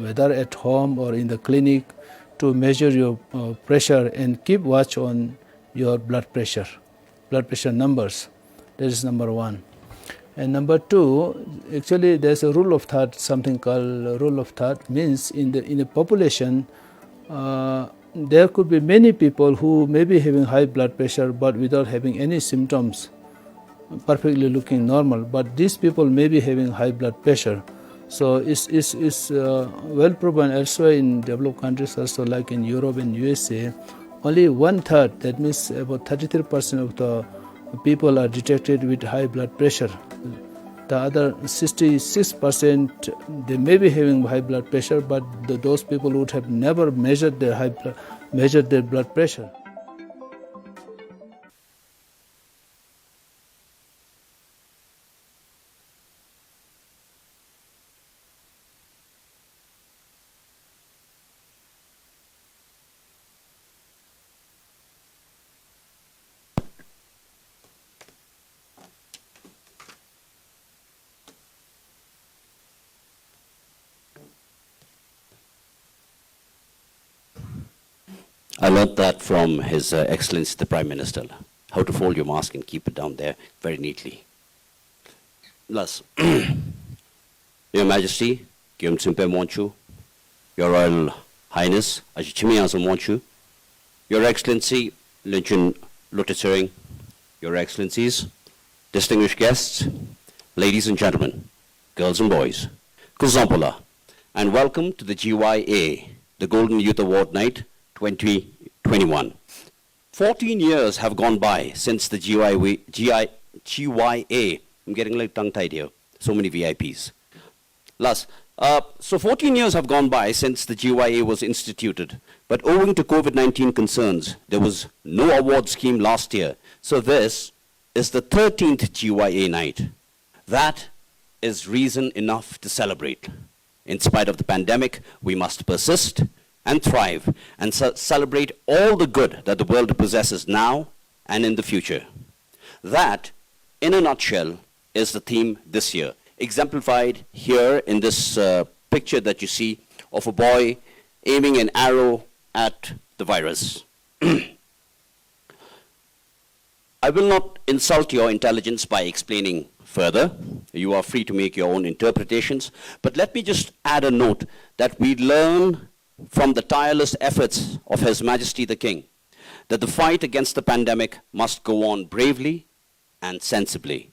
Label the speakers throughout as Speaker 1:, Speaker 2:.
Speaker 1: whether at home or in the clinic, to measure your pressure and keep watch on your blood pressure numbers. That is number one. And number two, actually there's a rule of third, something called rule of third, means in a population, there could be many people who may be having high blood pressure but without having any symptoms, perfectly looking normal, but these people may be having high blood pressure. So it's well proven elsewhere in developed countries also, like in Europe and USA, only 1/3, that means about 33% of the people are detected with high blood pressure. The other 66%, they may be having high blood pressure, but those people would have never measured their blood pressure.
Speaker 2: I learned that from His Excellency the Prime Minister, how to fold your mask and keep it down there very neatly. Plus, Your Majesty, Gyum Tsimpe Monchu, Your Royal Highness, Ajichimiyaza Monchu, Your Excellency, Linchun Lutitsering, Your Excellencies, distinguished guests, ladies and gentlemen, girls and boys, Kuzampala, and welcome to the GYA, the Golden Youth Award Night 2021. 14 years have gone by since the GYA, I'm getting like tongue-tied here, so many VIPs. So 14 years have gone by since the GYA was instituted, but owing to COVID-19 concerns, there was no award scheme last year. So this is the 13th GYA night. That is reason enough to celebrate. In spite of the pandemic, we must persist and thrive and celebrate all the good that the world possesses now and in the future. That, in a nutshell, is the theme this year, exemplified here in this picture that you see of a boy aiming an arrow at the virus. I will not insult your intelligence by explaining further. You are free to make your own interpretations, but let me just add a note that we learn from the tireless efforts of His Majesty the King that the fight against the pandemic must go on bravely and sensibly.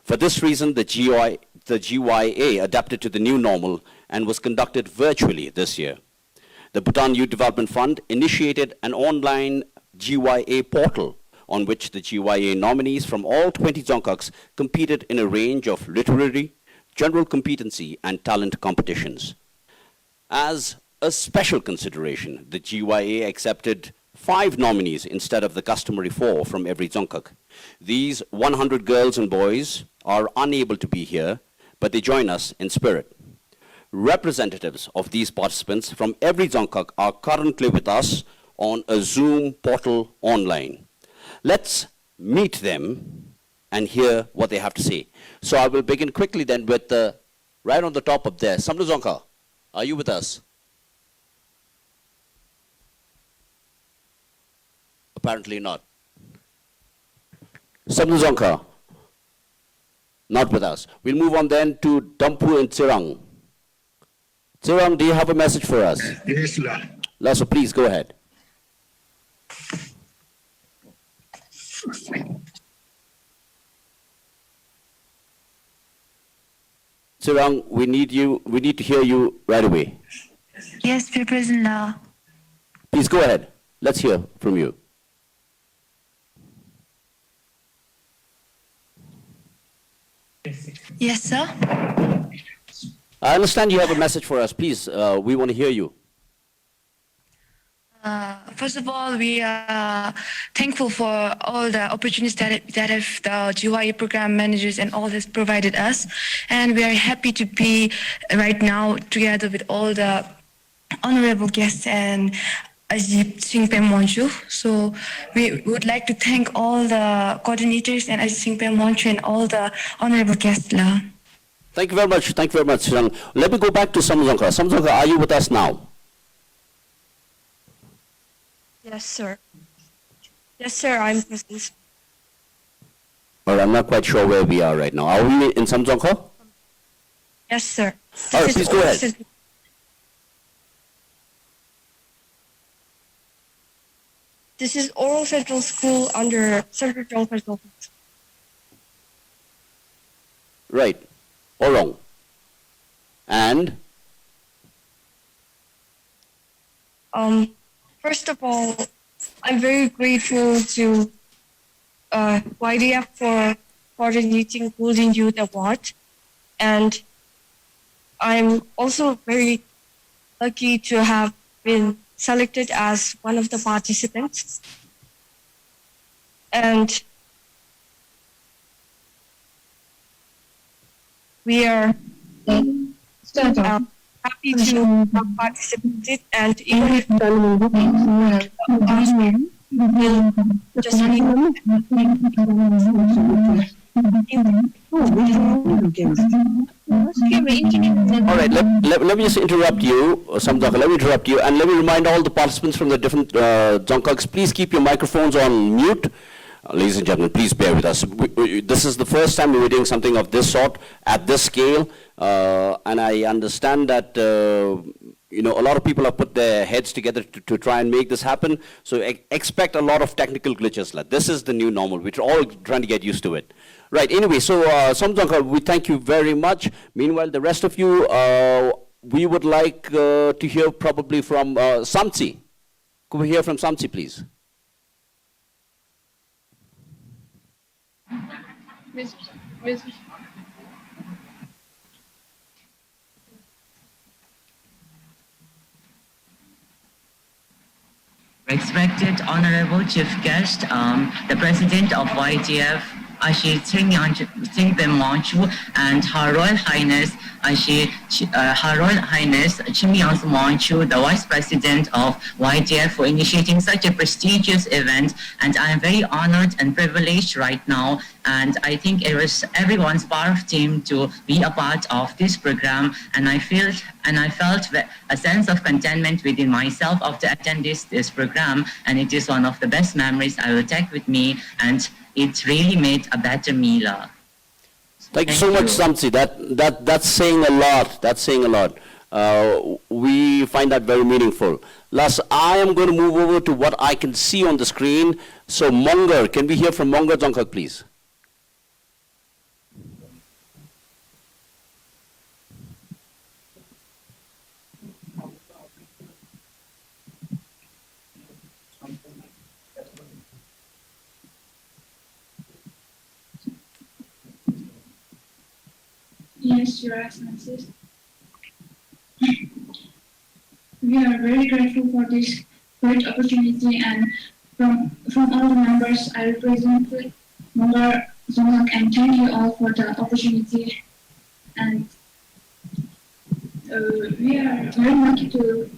Speaker 2: For this reason, the GYA adapted to the new normal and was conducted virtually this year. The Bhutan Youth Development Fund initiated an online GYA portal on which the GYA nominees from all 20 Dzongkhaks competed in a range of literary, general competency, and talent competitions. As a special consideration, the GYA accepted 5 nominees instead of the customary 4 from every Dzongkhak. These 100 girls and boys are unable to be here, but they join us in spirit. Representatives of these participants from every Dzongkhak are currently with us on a Zoom portal online. Let's meet them and hear what they have to say. So I will begin quickly then with right on the top up there, Samtse Dzongkha, are you with us? Apparently not. Samtse Dzongkha, not with us. We'll move on then to Dampu and Tsirang. Tsirang, do you have a message for us?
Speaker 3: Yes,
Speaker 2: Lasso, please go ahead. Tsirang, we need to hear you right away.
Speaker 4: Yes, President La.
Speaker 2: Please go ahead. Let's hear from you.
Speaker 4: Yes, sir.
Speaker 2: I understand you have a message for us. Please, we want to hear you.
Speaker 4: First of all, we are thankful for all the opportunities that have the GYA program managers and all has provided us. And we are happy to be right now together with all the honorable guests and Ajit Singpe Monchu. So we would like to thank all the coordinators and Ajit Singpe Monchu and all the honorable guests.
Speaker 2: Thank you very much. Thank you very much. Let me go back to Samzongka. Samzongka, are you with us now?
Speaker 3: Yes, sir. Yes, sir, I'm present.
Speaker 2: Well, I'm not quite sure where we are right now. Are we in Samzongka?
Speaker 3: Yes, sir.
Speaker 2: All right, please go ahead.
Speaker 3: This is Oral Central School under Central Jongka's office.
Speaker 2: Right. Orong. And?
Speaker 3: First of all, I'm very grateful to YDF for coordinating Golden Youth Award. And I'm also very lucky to have been selected as one of the participants. And we are happy to have participated, and even if will just be
Speaker 2: all right, let me just interrupt you, Samzongka, let me interrupt you, and let me remind all the participants from the different Dzongkhaks, please keep your microphones on mute. Ladies and gentlemen, please bear with us. This is the first time we're doing something of this sort, at this scale, and I understand that a lot of people have put their heads together to try and make this happen, so expect a lot of technical glitches. This is the new normal. We're all trying to get used to it. Right, anyway, so Samzongka, we thank you very much. Meanwhile, the rest of you, we would like to hear probably from Samtse. Could we hear from Samtse, please?
Speaker 5: Respected Honorable Chief Guest, the President of YTF, Ashi Chimyang and Her Royal Highness Chimyang Monchu, the Vice President of YTF, for initiating such a prestigious event. And I am very honored and privileged right now. And I think it was everyone's part of team to be a part of this program. And I felt a sense of contentment within myself after attending this program. And it is one of the best memories I will take with me. And it really made a better Mila.
Speaker 2: Thank you so much, Samtse. That's saying a lot. That's saying a lot. We find that very meaningful. Last, I am going to move over to what I can see on the screen. So, Monger, can we hear from Monger Dzongkhak, please?
Speaker 6: Yes, Your Excellencies. We are very grateful for this great opportunity, and from all the members, I represent Mongol Dzongkhak, and thank you all for the opportunity. And we are very lucky to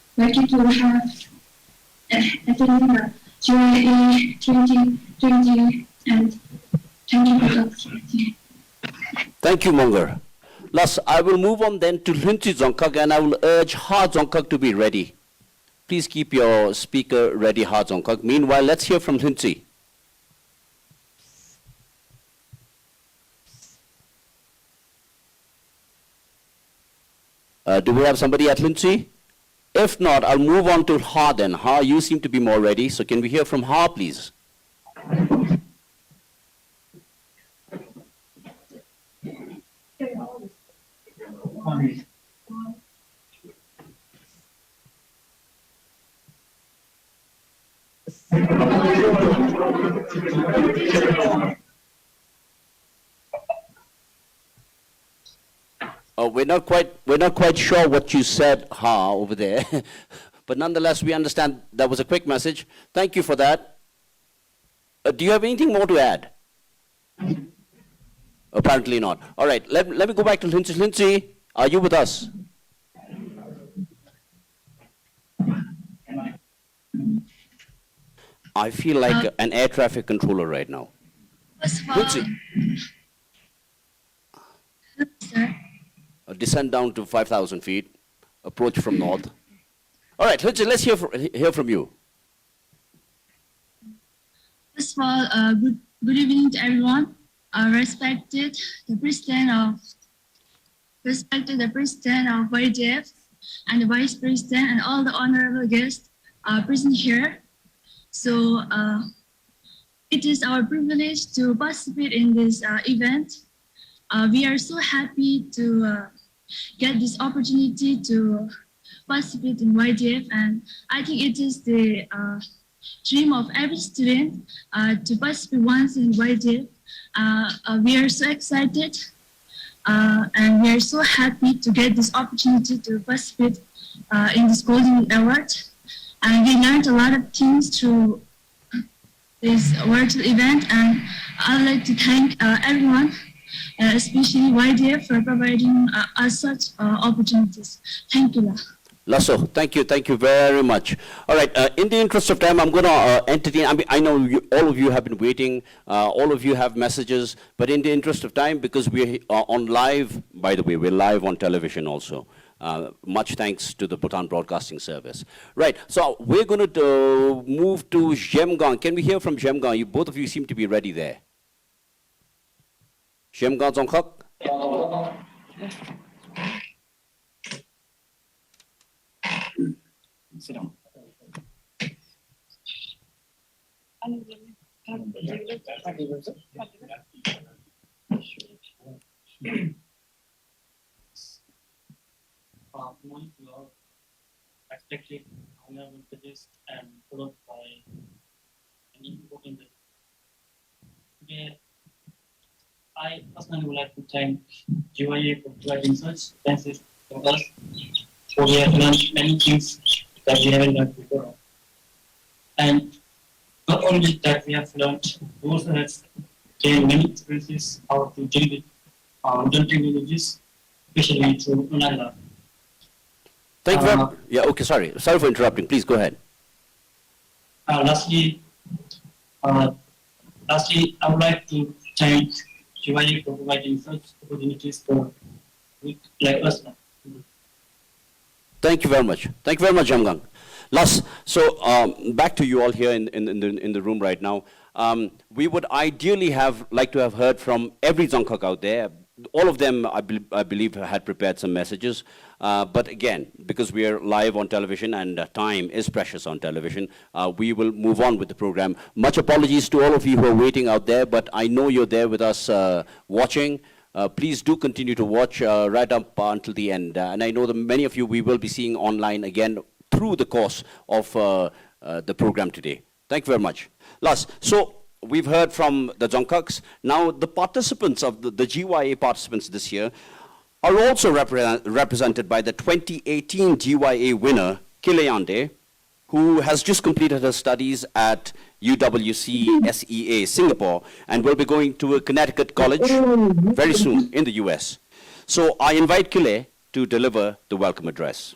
Speaker 6: have attended the GYA 2020, and thank you for the opportunity.
Speaker 2: Thank you, Monger. Last, I will move on then to Limbu Dzongkhak, and I will urge Ha Dzongkhak to be ready. Please keep your speaker ready, Ha Dzongkhak. Meanwhile, let's hear from Limbu. Do we have somebody at Limbu? If not, I'll move on to Ha then. Ha, you seem to be more ready, so can we hear from Ha, please? We're not quite sure what you said, Ha, over there. But nonetheless, we understand that was a quick message. Thank you for that. Do you have anything more to add? Apparently not. All right, let me go back to Limbu. Limbu, are you with us? I feel like an air traffic controller right now.
Speaker 6: First of all, Sir.
Speaker 2: Descend down to 5,000 feet, approach from north. All right, let's hear from you.
Speaker 6: First of all, good evening to everyone. Respected the president of YDF and the vice president and all the honorable guests present here. So it is our privilege to participate in this event. We are so happy to get this opportunity to participate in YDF, and I think it is the dream of every student to participate once in YDF. We are so excited and we are so happy to get this opportunity to participate in this Golden Award. And we learned a lot of things through this virtual event, and I would like to thank everyone, especially YDF, for providing us such opportunities. Thank you.
Speaker 2: Lasso, thank you very much. All right, in the interest of time, I'm going to entertain, I know all of you have been waiting, all of you have messages, but in the interest of time, because we're on live, by the way, we're live on television also. Much thanks to the Bhutan Broadcasting Service. Right, so we're going to move to Jemgang. Can we hear from Jemgang? Both of you seem to be ready there. Jemgang Zongkhak?
Speaker 7: Sit down. Morning to all, respected honorable judges, and followed by an important. Today, I personally would like to thank GYA for providing such chances for us. For we have learned many things that we haven't learned before. And not only that we have learned, we also have gained many experiences how to deal with modern technologies, especially through online learning.
Speaker 2: Thank you very much. Yeah, okay, sorry for interrupting. Please go ahead.
Speaker 7: Lastly, I would like to thank GYA for providing such opportunities for like us.
Speaker 2: Thank you very much. Thank you very much, Jamgang. Last, so back to you all here in the room right now. We would ideally like to have heard from every Zongkhak out there. All of them, I believe, had prepared some messages. But again, because we are live on television and time is precious on television, we will move on with the program. Much apologies to all of you who are waiting out there, but I know you're there with us watching. Please do continue to watch right up until the end. And I know that many of you we will be seeing online again through the course of the program today. Thank you very much. Last, so we've heard from the Zongkhaks. Now the participants of the GYA participants this year are also represented by the 2018 GYA winner, Kileande, who has just completed her studies at UWC SEA, Singapore, and will be going to a Connecticut college very soon in the US. So I invite Kile to deliver the welcome address.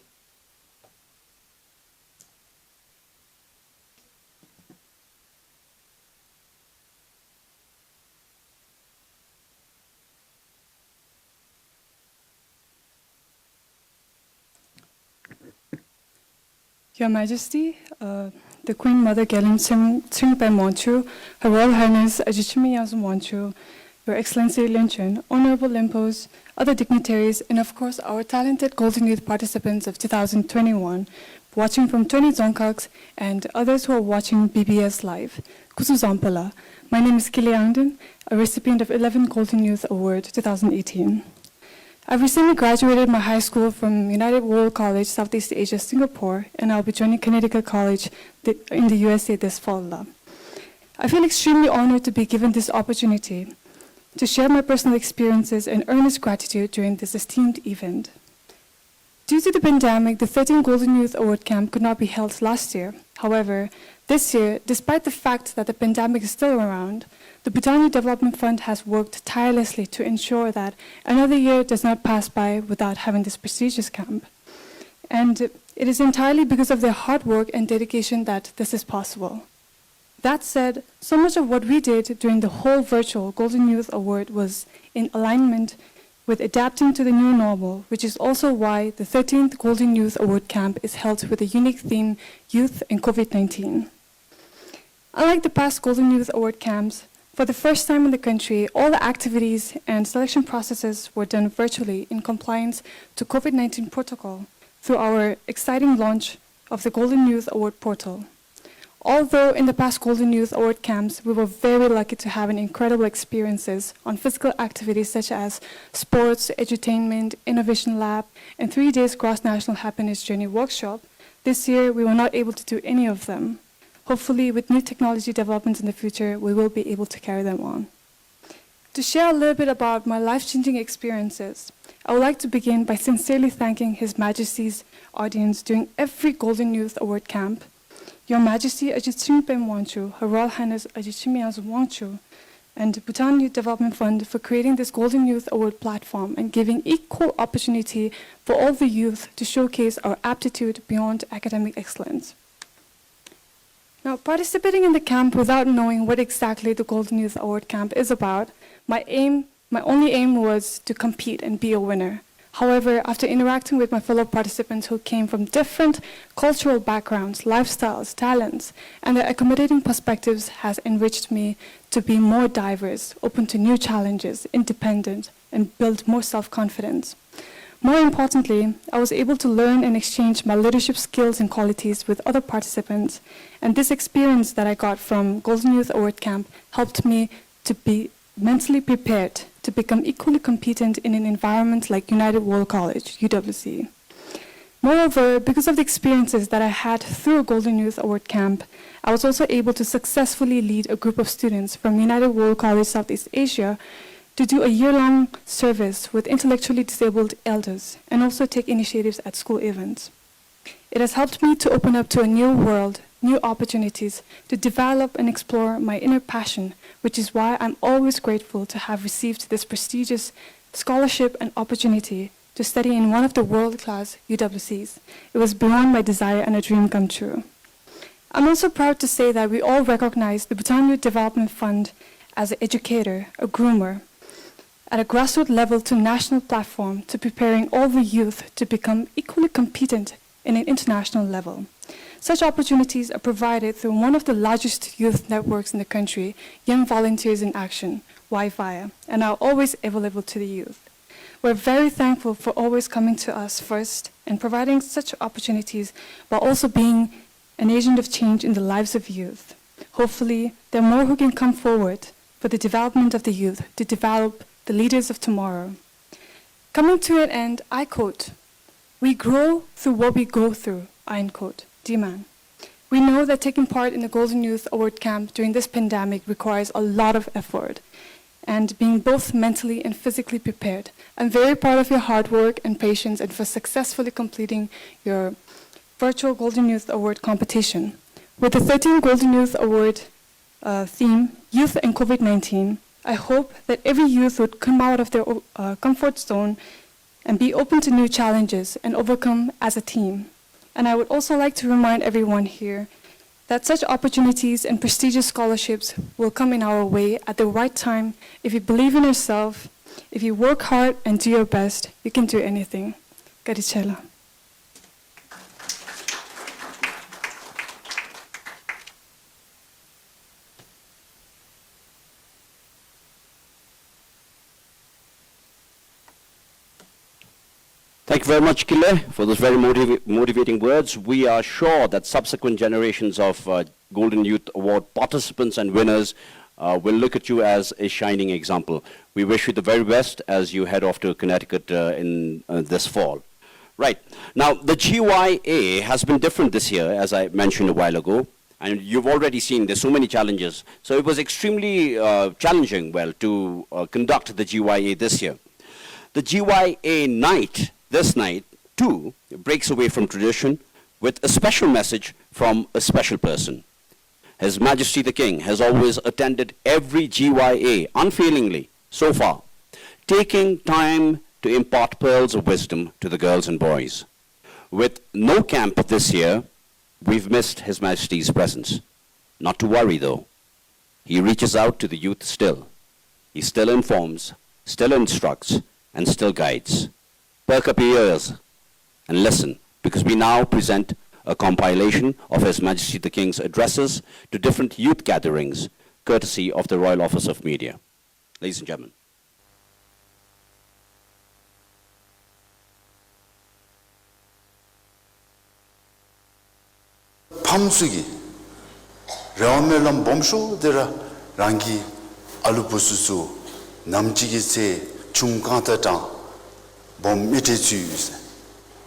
Speaker 8: Your Majesty, the Queen Mother Gelin Tsingpe Monchu, Her Royal Highness Ajichimi Yazum Monchu, Your Excellency Linchen, Honorable Limpos, other dignitaries, and of course our talented Golden Youth participants of 2021, watching from 20 Zongkhaks and others who are watching BBS Live. Kusu Zampala. My name is Kile Angden, a recipient of 11 Golden Youth Award 2018. I've recently graduated my high school from United World College, Southeast Asia, Singapore, and I'll be joining Connecticut College in the USA this fall. I feel extremely honored to be given this opportunity to share my personal experiences and earnest gratitude during this esteemed event. Due to the pandemic, the 13th Golden Youth Award Camp could not be held last year. However, this year, despite the fact that the pandemic is still around, the Bhutan Youth Development Fund has worked tirelessly to ensure that another year does not pass by without having this prestigious camp. And it is entirely because of their hard work and dedication that this is possible. That said, so much of what we did during the whole virtual Golden Youth Award was in alignment with adapting to the new normal, which is also why the 13th Golden Youth Award Camp is held with a unique theme, Youth and COVID-19. Unlike the past Golden Youth Award Camps, for the first time in the country, all the activities and selection processes were done virtually in compliance to COVID-19 protocol through our exciting launch of the Golden Youth Award portal. Although in the past Golden Youth Award Camps, we were very lucky to have incredible experiences on physical activities such as sports, edutainment, innovation lab, and 3 days Cross National Happiness Journey workshop, this year we were not able to do any of them. Hopefully, with new technology developments in the future, we will be able to carry them on. To share a little bit about my life-changing experiences, I would like to begin by sincerely thanking His Majesty's audience during every Golden Youth Award Camp. Your Majesty Ajit Pem Wangchu, Her Royal Highness Ajit Wangchu, and Bhutan Youth Development Fund for creating this Golden Youth Award platform and giving equal opportunity for all the youth to showcase our aptitude beyond academic excellence. Now, participating in the camp without knowing what exactly the Golden Youth Award Camp is about, my only aim was to compete and be a winner. However, after interacting with my fellow participants who came from different cultural backgrounds, lifestyles, talents, and their accommodating perspectives has enriched me to be more diverse, open to new challenges, independent, and build more self-confidence. More importantly, I was able to learn and exchange my leadership skills and qualities with other participants, and this experience that I got from Golden Youth Award Camp helped me to be mentally prepared to become equally competent in an environment like United World College, UWC. Moreover, because of the experiences that I had through Golden Youth Award Camp, I was also able to successfully lead a group of students from United World College Southeast Asia to do a year-long service with intellectually disabled elders and also take initiatives at school events. It has helped me to open up to a new world, new opportunities, to develop and explore my inner passion, which is why I'm always grateful to have received this prestigious scholarship and opportunity to study in one of the world-class UWCs. It was beyond my desire and a dream come true. I'm also proud to say that we all recognize the Bhutan Youth Development Fund as an educator, a groomer, at a grassroots level to national platform to preparing all the youth to become equally competent in an international level. Such opportunities are provided through one of the largest youth networks in the country, Young Volunteers in Action, GYA, and are always available to the youth. We're very thankful for always coming to us first and providing such opportunities while also being an agent of change in the lives of youth. Hopefully, there are more who can come forward for the development of the youth to develop the leaders of tomorrow. Coming to an end, I quote, "We grow through what we go through," I end quote. D-Man. We know that taking part in the Golden Youth Award Camp during this pandemic requires a lot of effort and being both mentally and physically prepared. I'm very proud of your hard work and patience and for successfully completing your virtual Golden Youth Award competition. With the 13th Golden Youth Award theme, Youth and COVID-19, I hope that every youth would come out of their comfort zone and be open to new challenges and overcome as a team. And I would also like to remind everyone here that such opportunities and prestigious scholarships will come in our way at the right time. If you believe in yourself, if you work hard and do your best, you can do anything. Garichela.
Speaker 2: Thank you very much, Kile, for those very motivating words. We are sure that subsequent generations of Golden Youth Award participants and winners will look at you as a shining example. We wish you the very best as you head off to Connecticut in this fall. Right. Now, the GYA has been different this year, as I mentioned a while ago. And you've already seen there's so many challenges. So it was extremely challenging, to conduct the GYA this year. The GYA night, this night, too, breaks away from tradition with a special message from a special person. His Majesty the King has always attended every GYA unfailingly so far, taking time to impart pearls of wisdom to the girls and boys. With no camp this year, we've missed His Majesty's presence. Not to worry, though. He reaches out to the youth still. He still informs, still instructs, and still guides. Perk up your ears and listen, because we now present a compilation of His Majesty the King's addresses to different youth gatherings, courtesy of the Royal Office of Media. Ladies and gentlemen.
Speaker 9: 팜수기 라멜람 bom쇼데라 랑기 알루부수수 남지기세 중간다장 bom미테주스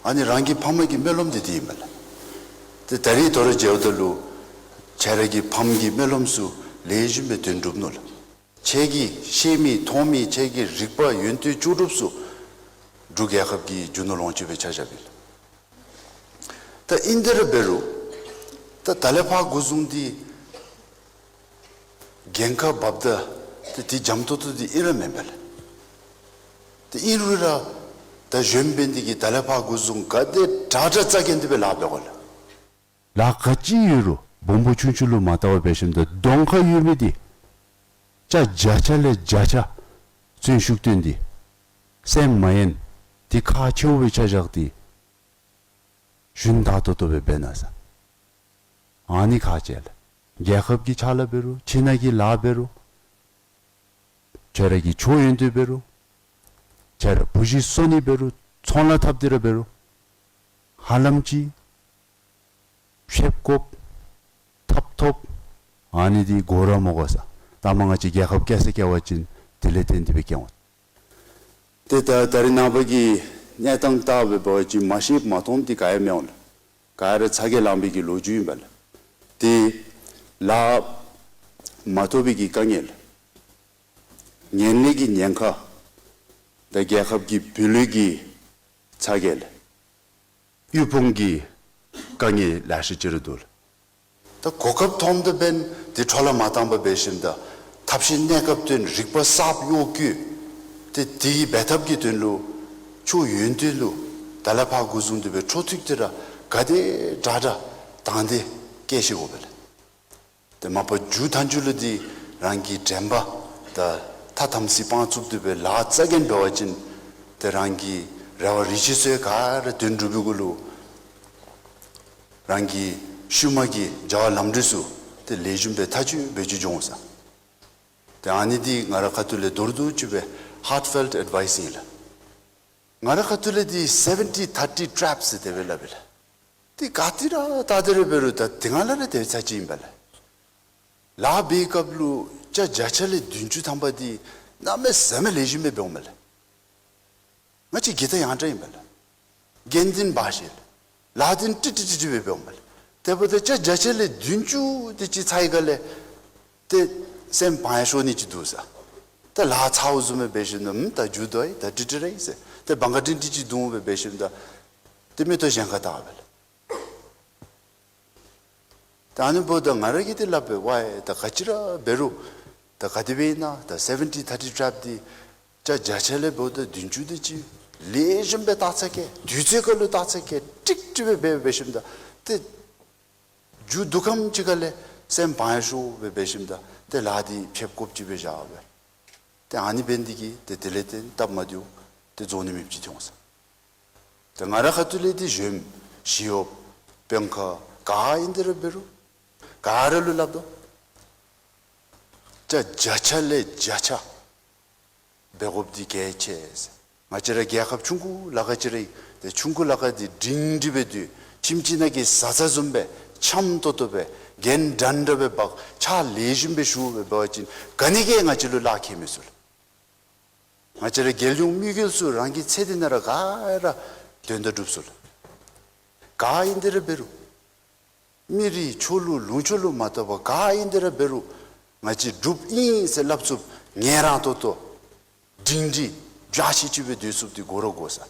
Speaker 9: 아니 랑기 팜마기 멜롬데디말 데 다리 도르제오들로 자르기 팜기 멜롬수 레주메 된룹놀 제기 시미 도미 제기 릭바 윤투 주룹수 두게합기 주노론치베 차자빌 다 인데르베루 다 달레파 고중디 겐카 밥다 디 잠토토디 이르메벨 디 이루라 다 젬벤디기 달레파 고중 가데 다자짜겐디베 라베골 라카치유로 bombochunchulu matawa beshimda donka yumidi cha jachale jacha zun shuktundi sem mayen di ka chowe chajakdi shun datotobe benasa ani khajel yakhab gi chala beru chinagi la beru charagi choyendu beru chara buji soni beru chonla tabdira beru halamji shepkop 탑톱 아니디 고라 먹어서 다망아지 야khab कैसे क्या वचिन दिले दिन दिबे क्या तेता 다리나버기 냐당 ताबे बची माशिप मातोम ति काय मेल कार छागे लांबि기 로주임발 ति ला 마토비기 강엘 년리기 년카 다 야khab 빌리기 छा게ल 유봉기 강이 라시지르돌 더 고급 톰도 벤 디톨라 마담바 베신다 탑신 내급된 릭바 삽 요규 디 베탑기 된로 초 윤들로 달라파 구중도 베 초틱들아 가데 다다 단데 계시고 벨 데마파 주탄줄디 랑기 젬바 다 타탐시 panchub도 베 라짜겐 베와진 데랑기 라와 리시스에 가르 된루비글로 랑기 슈마기 자와 람드수 때 레줌베 타주 베주종사 때 아니디 나라카툴레 도르두 주베 heartfelt advice이라 나라카툴레디 70-30 traps 데벨라벨 티 가티라 다데르 베르다 딩알라레 데사지임발 라 베이컵루 자 자철레 둔주 담바디 나메 세메 레줌베 베오멜 마치 기타 양자임발 겐딘 바실 라딘 띠띠띠베 베오멜 대보다 저 자체를 둔주 되지 차이갈래 때 샘파이쇼니 지도사 때 라차우즈메 베시는 다 주도이 다 디드레이세 때 방가딘 디지 동베 베신다 때메도 생각하다벨 다는보다 마르기들 라베 와에 다 같이라 베루 다 가디베나 다 70-30 트랩디 저 자체를 보다 둔주되지 레좀베 다차게 뒤제걸로 다차게 찍집에 베베신다 때 주 두감 지갈래 샘 바이쇼 베베심다 때 라디 펩kop집에 자베 때 아니 벤디기 때 딜레텐 답마디오 때 존님이 지정사 때 나라카툴레디 젬 시오 병카 가인데르 베루 가르를 랍도 자 자찰레 자차 베곱디 게체스 마치라 게합 중구 라가치레 때 중구 라가디 딩디베디 침진하게 사사좀베 참도도베 겐 단더베 박차 레줌베 슈베 버진 가니게 나질로 라케미술 마치레 겔중 미겔수 랑기 체디나라 가라 된더줍술 가인데르 베루 미리 촐루 룬촐루 마타바 가인데르 베루 마치 줍이 셀랍수 녜라토토 딩디 좌시집에 뒤숲디 고로고사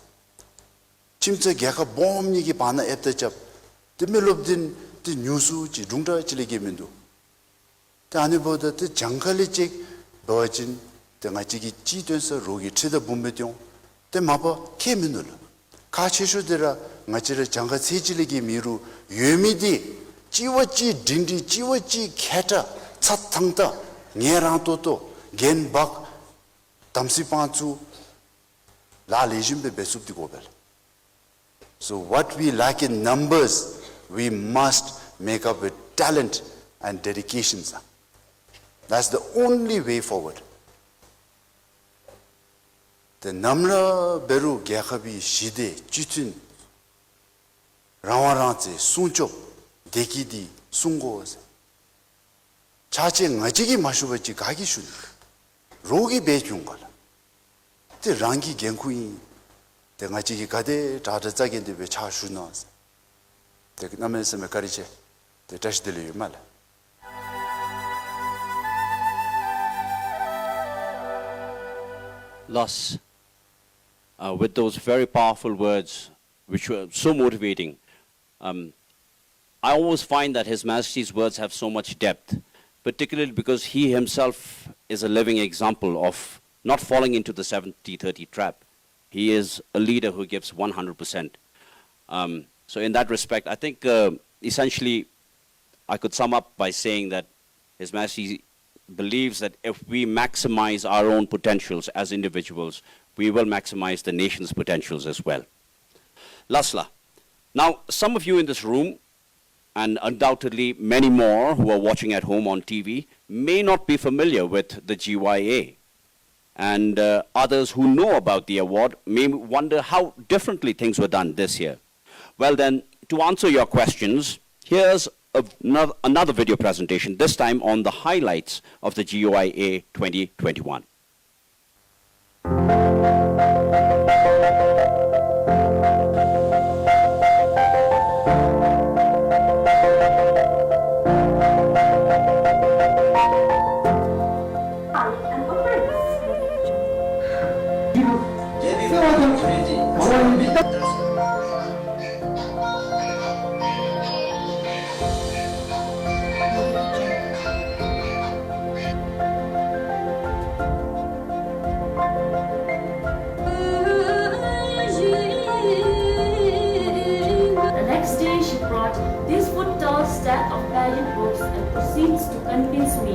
Speaker 9: 침체 개가 봄니기 바나 앱대잡 드멜롭딘 디 뉴스지 룽다치리게면도 때 아니보다 때 장칼리직 버진 때마치기 찌된서 로기 치다 분배용 때 마바 케미눌 가치슈데라 마치르 장가 세질리기 미루 유미디 찌워찌 딩디 찌워찌 캐타 찻탕다 녜랑토토 겐박 담시판추 La lejimbe besubdi gobel. So what we lack in numbers, we must make up with talent and dedication. That's the only way forward. The namra beru gyakabi shide chitun rawaranze sunchok dekidi sungoze. Chache ngajigi mashubachi gagi shun. Rogi bechungala. The rangi genkui. The ngajigi gade tadazagin de becha shunas. The names mekariche. The tash deli mala.
Speaker 2: Thus, with those very powerful words, which were so motivating, I always find that His Majesty's words have so much depth, particularly because he himself is a living example of not falling into the 70-30 trap. He is a leader who gives 100%. So in that respect, I think essentially I could sum up by saying that His Majesty believes that if we maximize our own potentials as individuals, we will maximize the nation's potentials as well. Lasla. Now, some of you in this room, and undoubtedly many more who are watching at home on TV, may not be familiar with the GYA. And others who know about the award may wonder how differently things were done this year. Well then, to answer your questions, here's another video presentation, this time on the highlights of the GYA 2021.
Speaker 10: This foot-tall stack of pageant books and proceeds to convince me.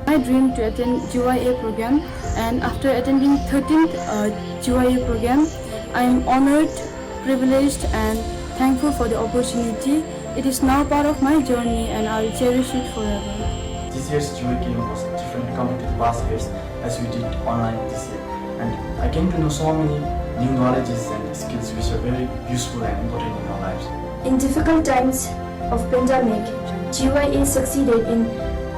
Speaker 8: My dream to attend GYA program, and after attending 13th GYA program, I am honored, privileged and thankful for the opportunity. It is now part of my journey and I will cherish it forever.
Speaker 11: This year's GYA was different compared to the past years as we did online this year. And I came to know so many new knowledges and skills which are very useful and important in our lives.
Speaker 10: In difficult times of pandemic, GYA succeeded in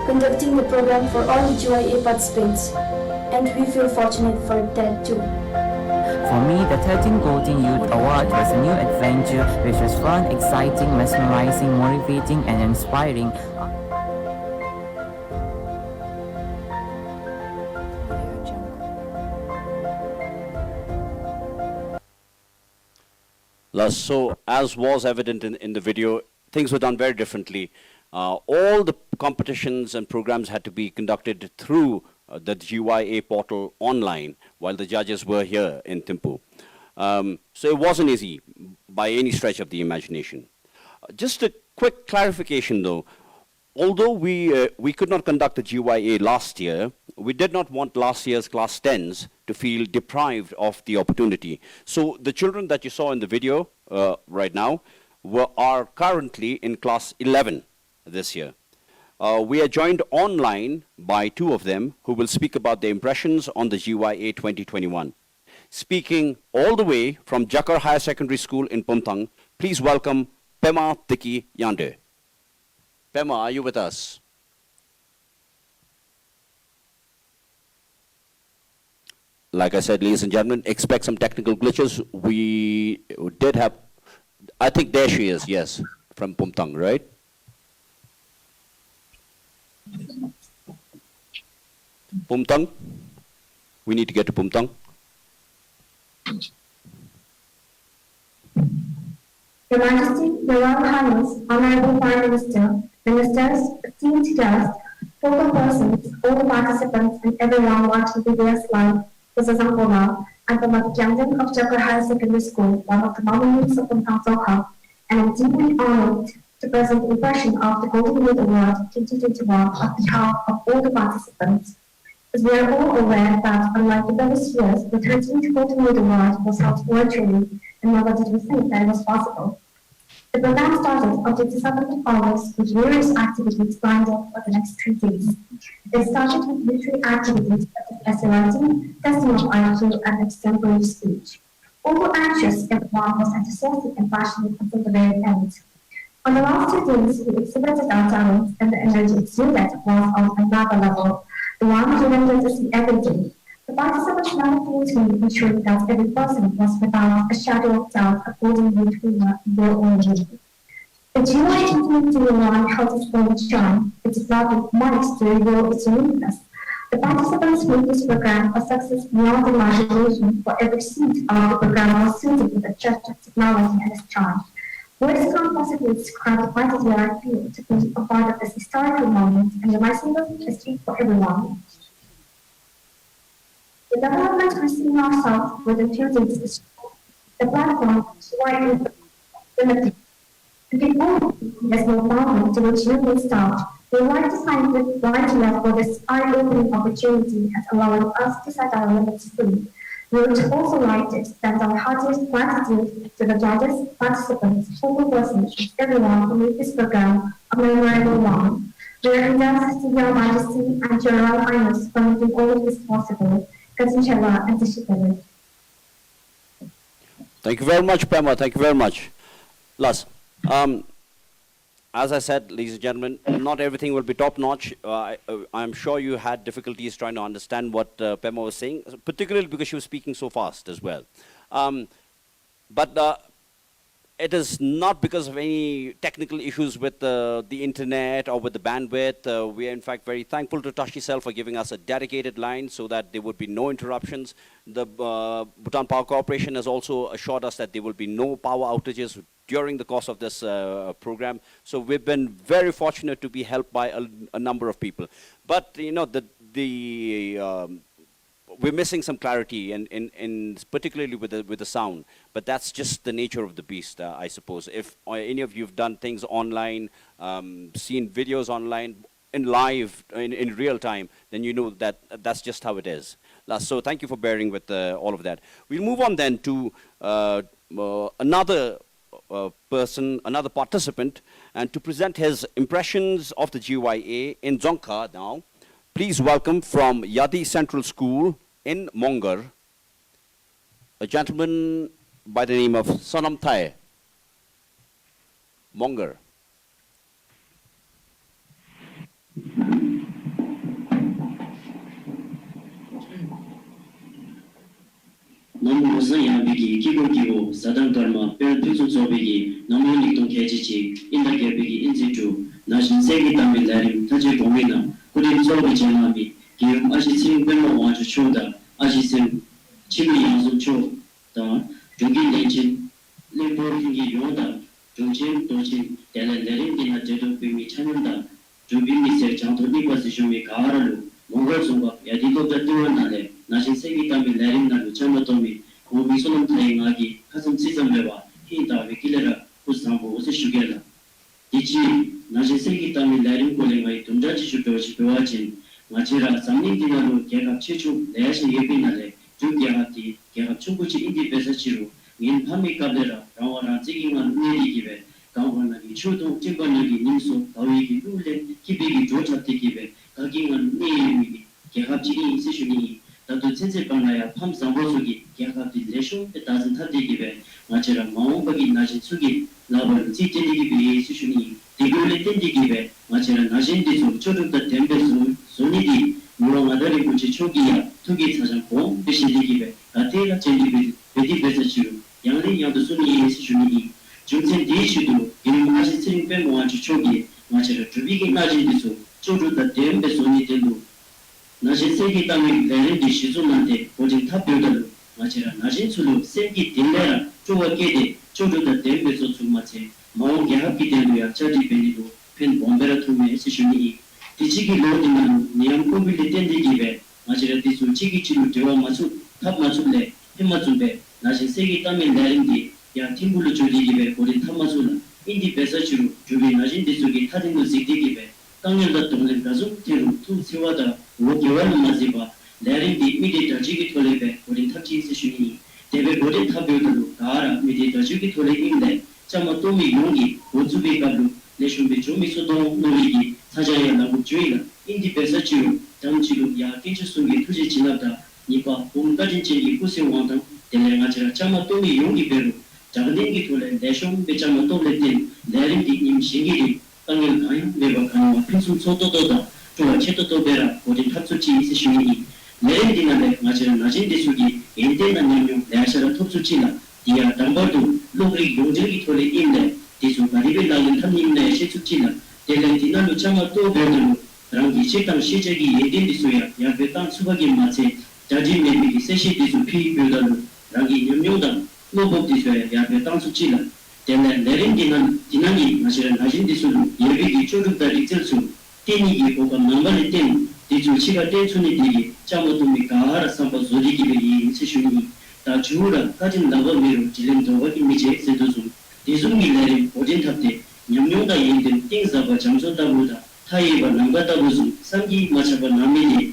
Speaker 10: conducting the program for all the GYA participants, and we feel fortunate for that too.
Speaker 12: For me, the 13th Golden Youth Award was a new adventure which was fun, exciting, mesmerizing, motivating and inspiring.
Speaker 2: So, as was evident in the video, things were done very differently. All the competitions and programs had to be conducted through the GYA portal online while the judges were here in Thimphu. So it wasn't easy by any stretch of the imagination. Just a quick clarification though. Although we could not conduct the GYA last year, we did not want last year's class 10s to feel deprived of the opportunity. So the children that you saw in the video right now are currently in class 11 this year. We are joined online by two of them who will speak about their impressions on the GYA 2021. Speaking all the way from Jakar Higher Secondary School in Pumthang, please welcome Pema Tiki Yande. Pema, are you with us? Like I said, ladies and gentlemen, expect some technical glitches. We did have, I think there she is, yes, from Pumthang, right? Pumthang? We need to get to Pumthang.
Speaker 10: Your Majesty, the Royal Highness, Honorable Prime Minister, Ministers, esteemed guests, Focal persons, all the participants, and everyone watching BBS live was a Zambola and the Kyangdong of Jaipur Higher Secondary School, one of the nominees of the Samtse, and I'm deeply honored to present the impression of the Golden Youth Award 2021 on behalf of all the participants. As we are all aware that, unlike the previous years, the 13th Golden Youth Award was held virtually, and never did we think that it was possible. The program started on 27th August with various activities planned up for the next 3 days. They started with literary activities such as essay writing, testing of IQ, and extemporary speech. Although anxious, everyone was enthusiastic and passionate until the very end. On the last 2 days, we exhibited our talents, and the energy exuded was on another level, the one we wanted to see every day. The participants now came to me, ensuring that every person was without a shadow of doubt a golden youth winner in their own way. The GYA 2021 held its own charm. It did not manage to reveal its uniqueness. The participants made this program a success beyond imagination, for every seat of the program was suited with a touch of technology and its charm. Words can't possibly describe the vitally I feel to be a part of this historical moment and my single history for everyone. The development we're seeing ourselves within 2 days is the platform GYA limited. To be only there's no boundary to which you may start. We would like to thank the YTF for this eye-opening opportunity and allowing us to set our limits free. We would also like to extend our heartiest gratitude to the judges, participants, focal persons, and everyone who made this program a memorable one. We are indebted to Your Majesty and Your Royal Highness for making all of this possible. Kasichala and Tishikala.
Speaker 2: Thank you very much, Pema. Thank you very much. Las, as I said, ladies and gentlemen, not everything will be top-notch. I'm sure you had difficulties trying to understand what Pema was saying, particularly because she was speaking so fast as well. But it is not because of any technical issues with the internet or with the bandwidth. We are in fact very thankful to Tashi Cell for giving us a dedicated line so that there would be no interruptions. The Bhutan Power Corporation has also assured us that there will be no power outages during the course of this program. So we've been very fortunate to be helped by a number of people. But you know, we're missing some clarity, and particularly with the sound. But that's just the nature of the beast, I suppose. If any of you've done things online, seen videos online, in live, in real time, then you know that that's just how it is. So thank you for bearing with all of that. We'll move on then to another person, another participant, and to present his impressions of the GYA in Dzongkha now. Please welcome from Yadi Central School in Mongar, a gentleman by the name of Samtse. Mongar.
Speaker 13: 너무 무서운 비기 기고기고 사단 걸마 별 투수 비기 너무 lik동 개지지 인다게 비기 인지주 나신 세기 담에 내림 타지 공이나 그림 소비 제마미 기름 아시신 별로 와주 쇼다 아시신 지구 양수 쇼다 조기 내진 림보기 요다 조진 도진 대는 내림이나 제도 비미 참는다 조비미 세 장도니 버시쇼미 가라로 몽골 송과 야디도 자투원나래 나신 세기 담에 내림나로 참도미 고비소는 타잉하기 가슴 지점레와 히다 위킬레라 부상보 오세슈게라 이지 나신 세기 담에 내림 콜랭아이 돈자지 주도시 도와진 마치라 삼닝디나로 개각 최초 내야신 예비나래 주기하티 개각 충분히 인디 베서치로 인 파미 카베라 라와라 지깅한 내리기베 강원나기 초동 찐번역이 님소 더위기 룰레 기비기 조차티기베 가깅한 내리기 개각지기 세슈니 나도 전체 방나야 팜상보수기 개각지 레쇼 다진 타디기베 마치라 마음박이 나신 수기 라벌 지제디기베 세슈니 디글레 텐디기베 마치라 나신디소 초등다 템베스 소니디 무랑아다리 부치 초기야 투기 사장고 비신디기베 가테가 젠디베 베디베스치루 양리 양도 소니 세슈니 중생 디시도 이름 아시스링 빼모아주 초기 마치라 주비기 나진디소 초등다 템베 소니데루 나신 세기 땅에 내린 시즌한테 오직 탑뷰들 마치라 나신 수로 세기 딜레라 쪼가게데 쪼르다 댐베서 주마체 마오 개합기 되고야 저지 베니도 펜 bombe라 투메 시슈니 Tichiki Lordin, Niam Kubili Tendigive, Majoratisu Chiki Chilu Dewa Masu, Tap Masule, Himatube, Nashi Segi Tamil Larindi, Ya Timbulu Judigive, Kodin Tamasula, Indi Pesachu, Jubi Najin Disugi, Tadingu Zidigive, Tangel Tongan Gazum Tiru, Tu Siwada, Wokiwan Maziba, Larindi, Midi Tajiki Tolebe, Kodin Tachi Sishuni, Deve Kodin Tabu, Kara, Midi Tajiki Tole Inde, Chamatomi Yungi, Wotsubi Kablu, Neshumbi Jumi Soto Norigi, Sajaya Labu Juila, Indi Pesachu, Tamchilu, Ya Kinchusungi, Tuji Chinata, Nipa, Umkajinchi, Pusi Wanta, Telengacha, Chamatomi Yungi Peru, Jardingi Tole, Neshum, Bechamato Letin, Larindi Nim Shingiri, Tangel Kain, Veva Kanwa, Pinsum Soto Doda, Tua Cheto Tobera, Odin Tatsuchi Sishuni, Larindi Nale, Major Najin Desugi, Ente Nanyo, Lashara Topsuchila, Dia Dambardu, Logri Yonjagi Tole Imle, Tisu Karibe Lagan Tamimle, Shetsuchila, Telentina Luchama Toberdu, Rangi Chetam Shejagi, Edin Disuya, Yavetan Subagi Mate, Jaji Nebi, Seshi Disu P. Budalu, Rangi Yumyoda, Lobo Disuya, Yavetan Suchila, Telen Lerin Dinani, Mashiran Hajin Disulu, Yeviki Chodu Darizelsu, Tini Oka Nambali Ten, Disu Chiga Tensuni Digi, Chamotumi Kahara Samba Zodiki, Sishuni, Tajura, Kajin Lava Miru, Jilin Dovaki Miche, Sedusu, Dizumi Lerin, Odin Tapte, Yamyoda Yendin, Things of a Jamso Tabuda, Taiba Nambata Buzu, Sangi Machaba Namini,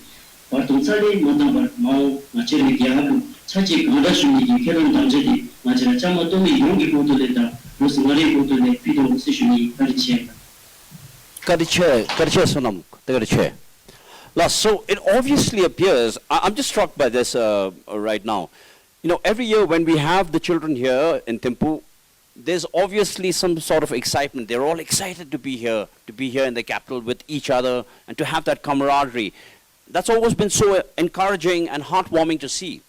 Speaker 13: Partunsali, Motambar, Mao, Macheri Giabu, Chachi Kandashuni, Keran Damjedi, Machara Chamatomi, Yongi Potoleta, Rosemary Potole, Pido Sishuni, Karicheka.
Speaker 2: Kariche Sonam, Kariche. So it obviously appears, I'm just struck by this right now. You know, every year when we have the children here in Thimphu, there's obviously some sort of excitement. They're all excited to be here in the capital with each other and to have that camaraderie. That's always been so encouraging and heartwarming to see.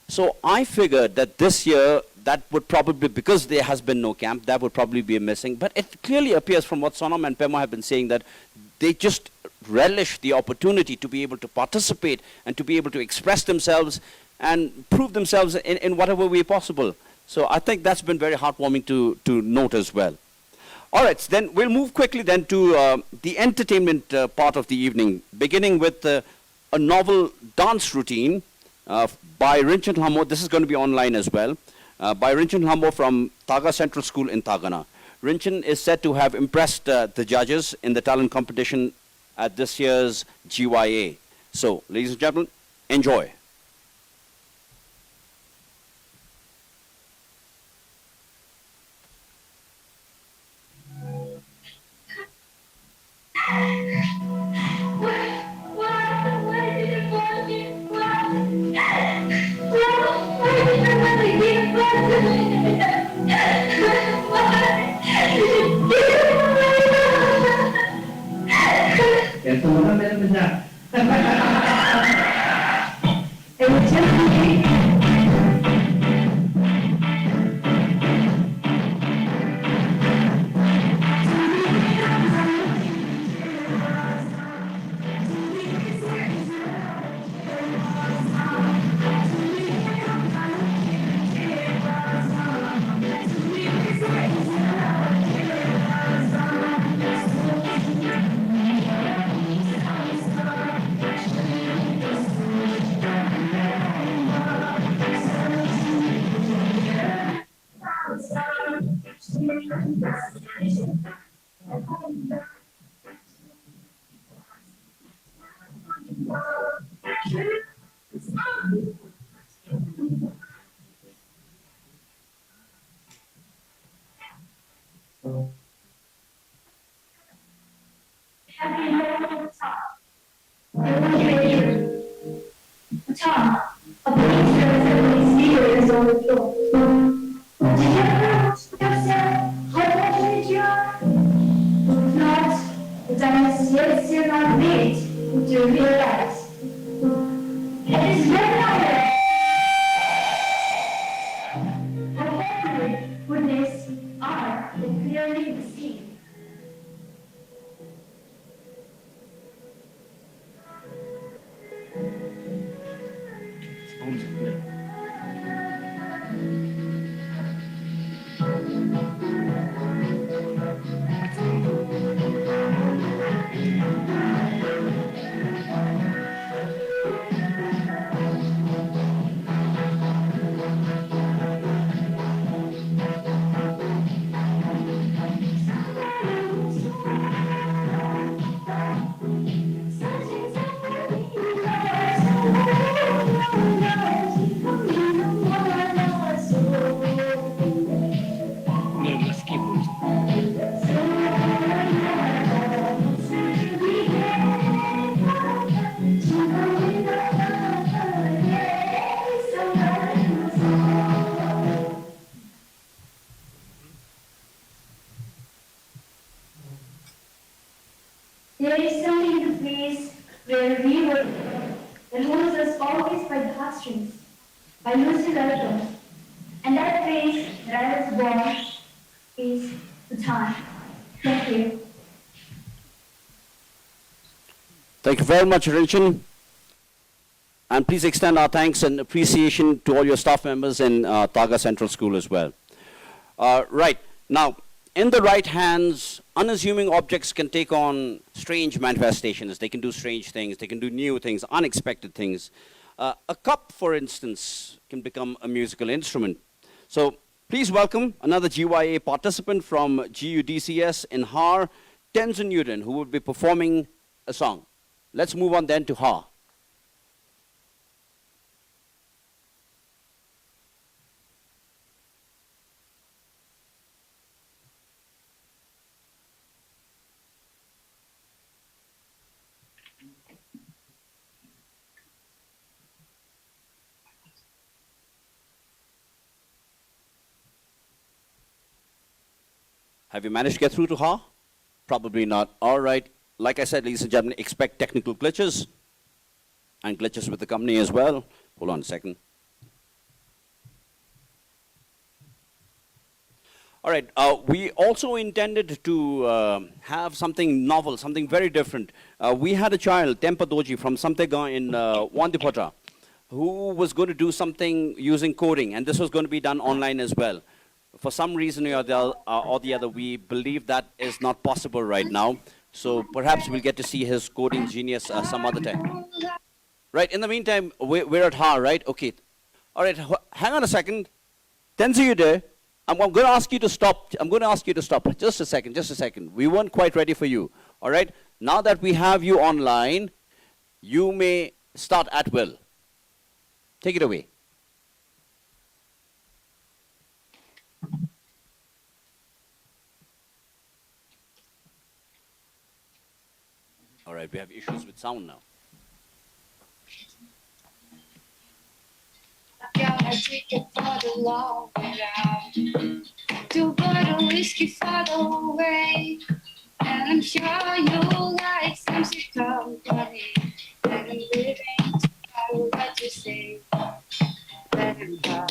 Speaker 2: So I figured that this year, that would probably, because there has been no camp, that would probably be a missing. But it clearly appears from what Sonam and Pema have been saying that they just relish the opportunity to be able to participate and to be able to express themselves and prove themselves in whatever way possible. So I think that's been very heartwarming to note as well. All right, so then we'll move quickly then to the entertainment part of the evening, beginning with a novel dance routine by Rinchen Hamo. This is going to be online as well, by Rinchen Hamo from Taga Central School in Tagana. Rinchen is said to have impressed the judges in the talent competition at this year's GYA. So, ladies and gentlemen, enjoy.
Speaker 10: time. Thank you.
Speaker 2: Thank you very much, Rinchin. And please extend our thanks and appreciation to all your staff members in Taga Central School as well. Right, now, in the right hands, unassuming objects can take on strange manifestations. They can do strange things, they can do new things, unexpected things. A cup, for instance, can become a musical instrument. So please welcome another GYA participant from GUDCS in Har, Tendruk, who will be performing a song. Let's move on then to Har. Have you managed to get through to Ha? Probably not. All right. Like I said, ladies and gentlemen, expect technical glitches and glitches with the company as well. Hold on a second. All right. We also intended to have something novel, something very different. We had a child, Tempa Doji, from Samtse in Wandipota, who was going to do something using coding, and this was going to be done online as well. For some reason or the other, we believe that is not possible right now. So perhaps we'll get to see his coding genius some other time. Right, in the meantime, we're at Har, right? Okay. All right, hang on a second. Tendruk, I'm going to ask you to stop. I'm going to ask you to stop. Just a second, just a second. We weren't quite ready for you. All right? Now that we have you online, you may start at will. Take it away. All right, we have issues with sound now.
Speaker 14: Gotta take it for the long way round. Two bottle whiskey for the way. And I'm sure you'll like some company. And I'm living to follow what you say. Let it go.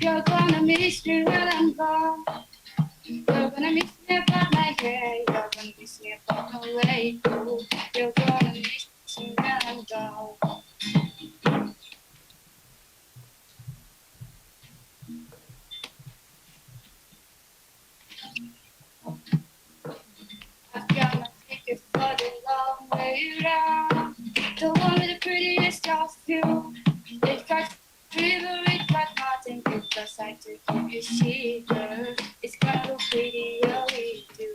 Speaker 14: You're gonna miss me when I'm gone. You're gonna miss me about my hair. You're gonna miss me about my way. You're gonna miss me when I'm gone. I've gotta take it for the long way round. The one with the prettiest costume. It got river, it got mountain. Because I took you cheaper. It's gonna look pretty early to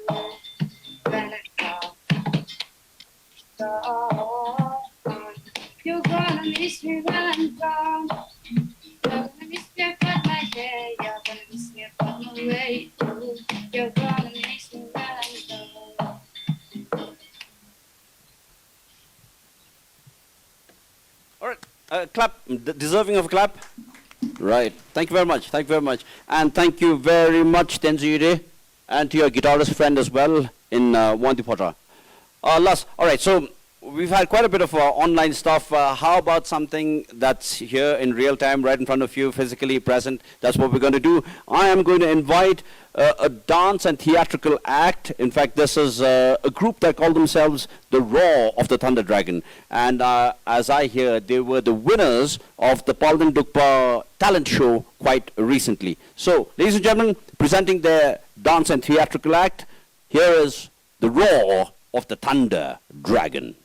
Speaker 14: when I go. You're gonna miss me when I'm gone. You're gonna miss me about my hair. You're gonna miss me about my way. You're gonna miss me when I'm gone.
Speaker 2: All right, clap, deserving of a clap. Right, thank you very much, thank you very much. And thank you very much, Tendruk, and to your guitarist friend as well in Wandipota. All right, so we've had quite a bit of online stuff. How about something that's here in real time, right in front of you, physically present? That's what we're going to do. I am going to invite a dance and theatrical act. In fact, this is a group that call themselves the Raw of the Thunder Dragon. And as I hear, they were the winners of the Tendruk talent show quite recently. So, ladies and gentlemen, presenting their dance and theatrical act, here is the Raw of the Thunder Dragon.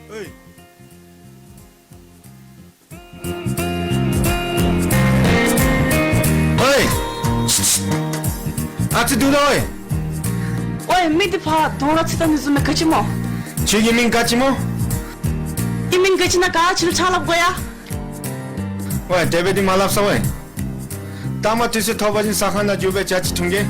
Speaker 15: Hey. Hey. Wat te doen hoor? Oi, midi pa dora chitan zume kachimo.
Speaker 11: Chigimin kachimo?
Speaker 15: Imin kachina ka chil chalap goya.
Speaker 11: Oi, David malap sawai. Tama tisi thobajin sakhana jube chachi thunge.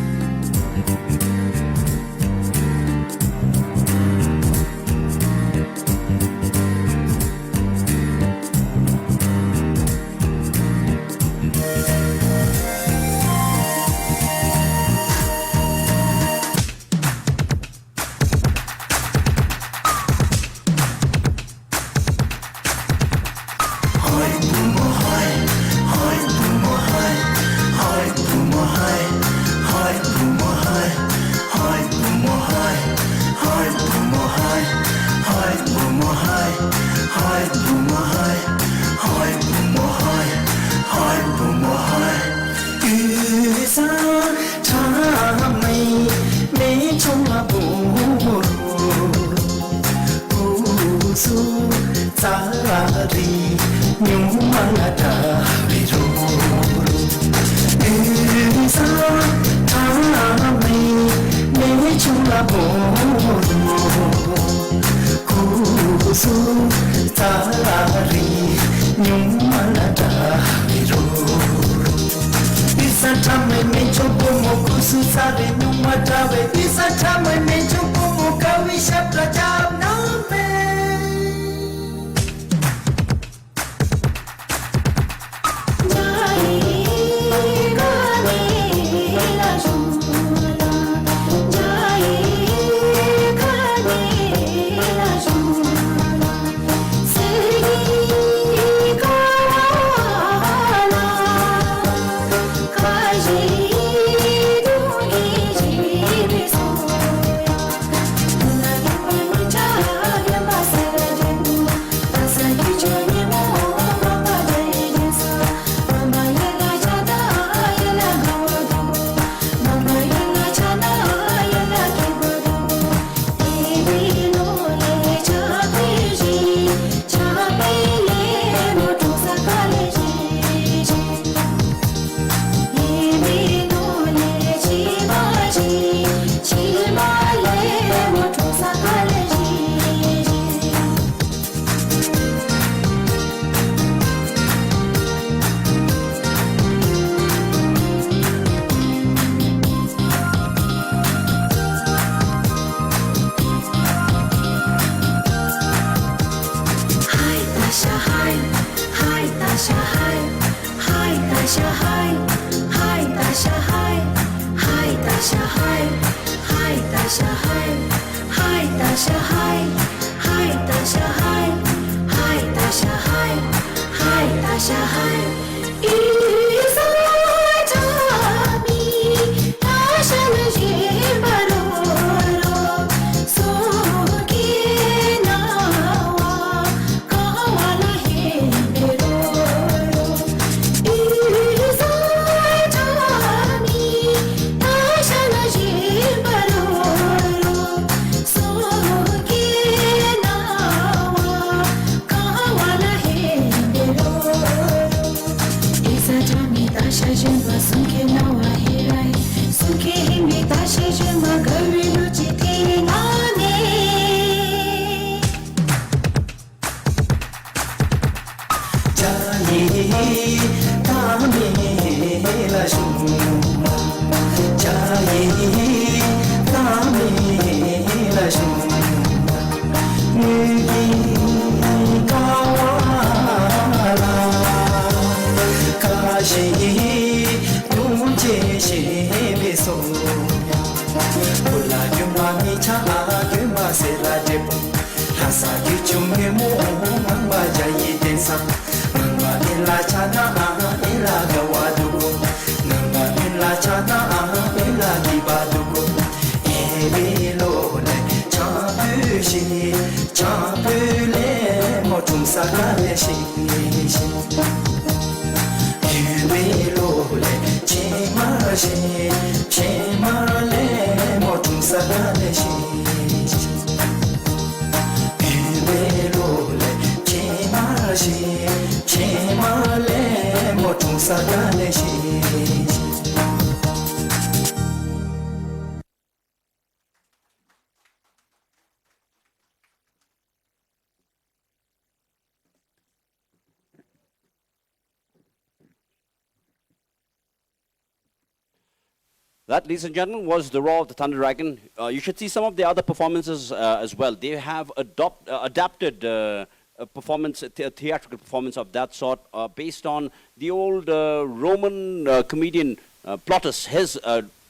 Speaker 2: That, ladies and gentlemen, was the Roar of the Thunder Dragon. You should see some of the other performances as well. They have adapted a theatrical performance of that sort based on the old Roman comedian Plautus, his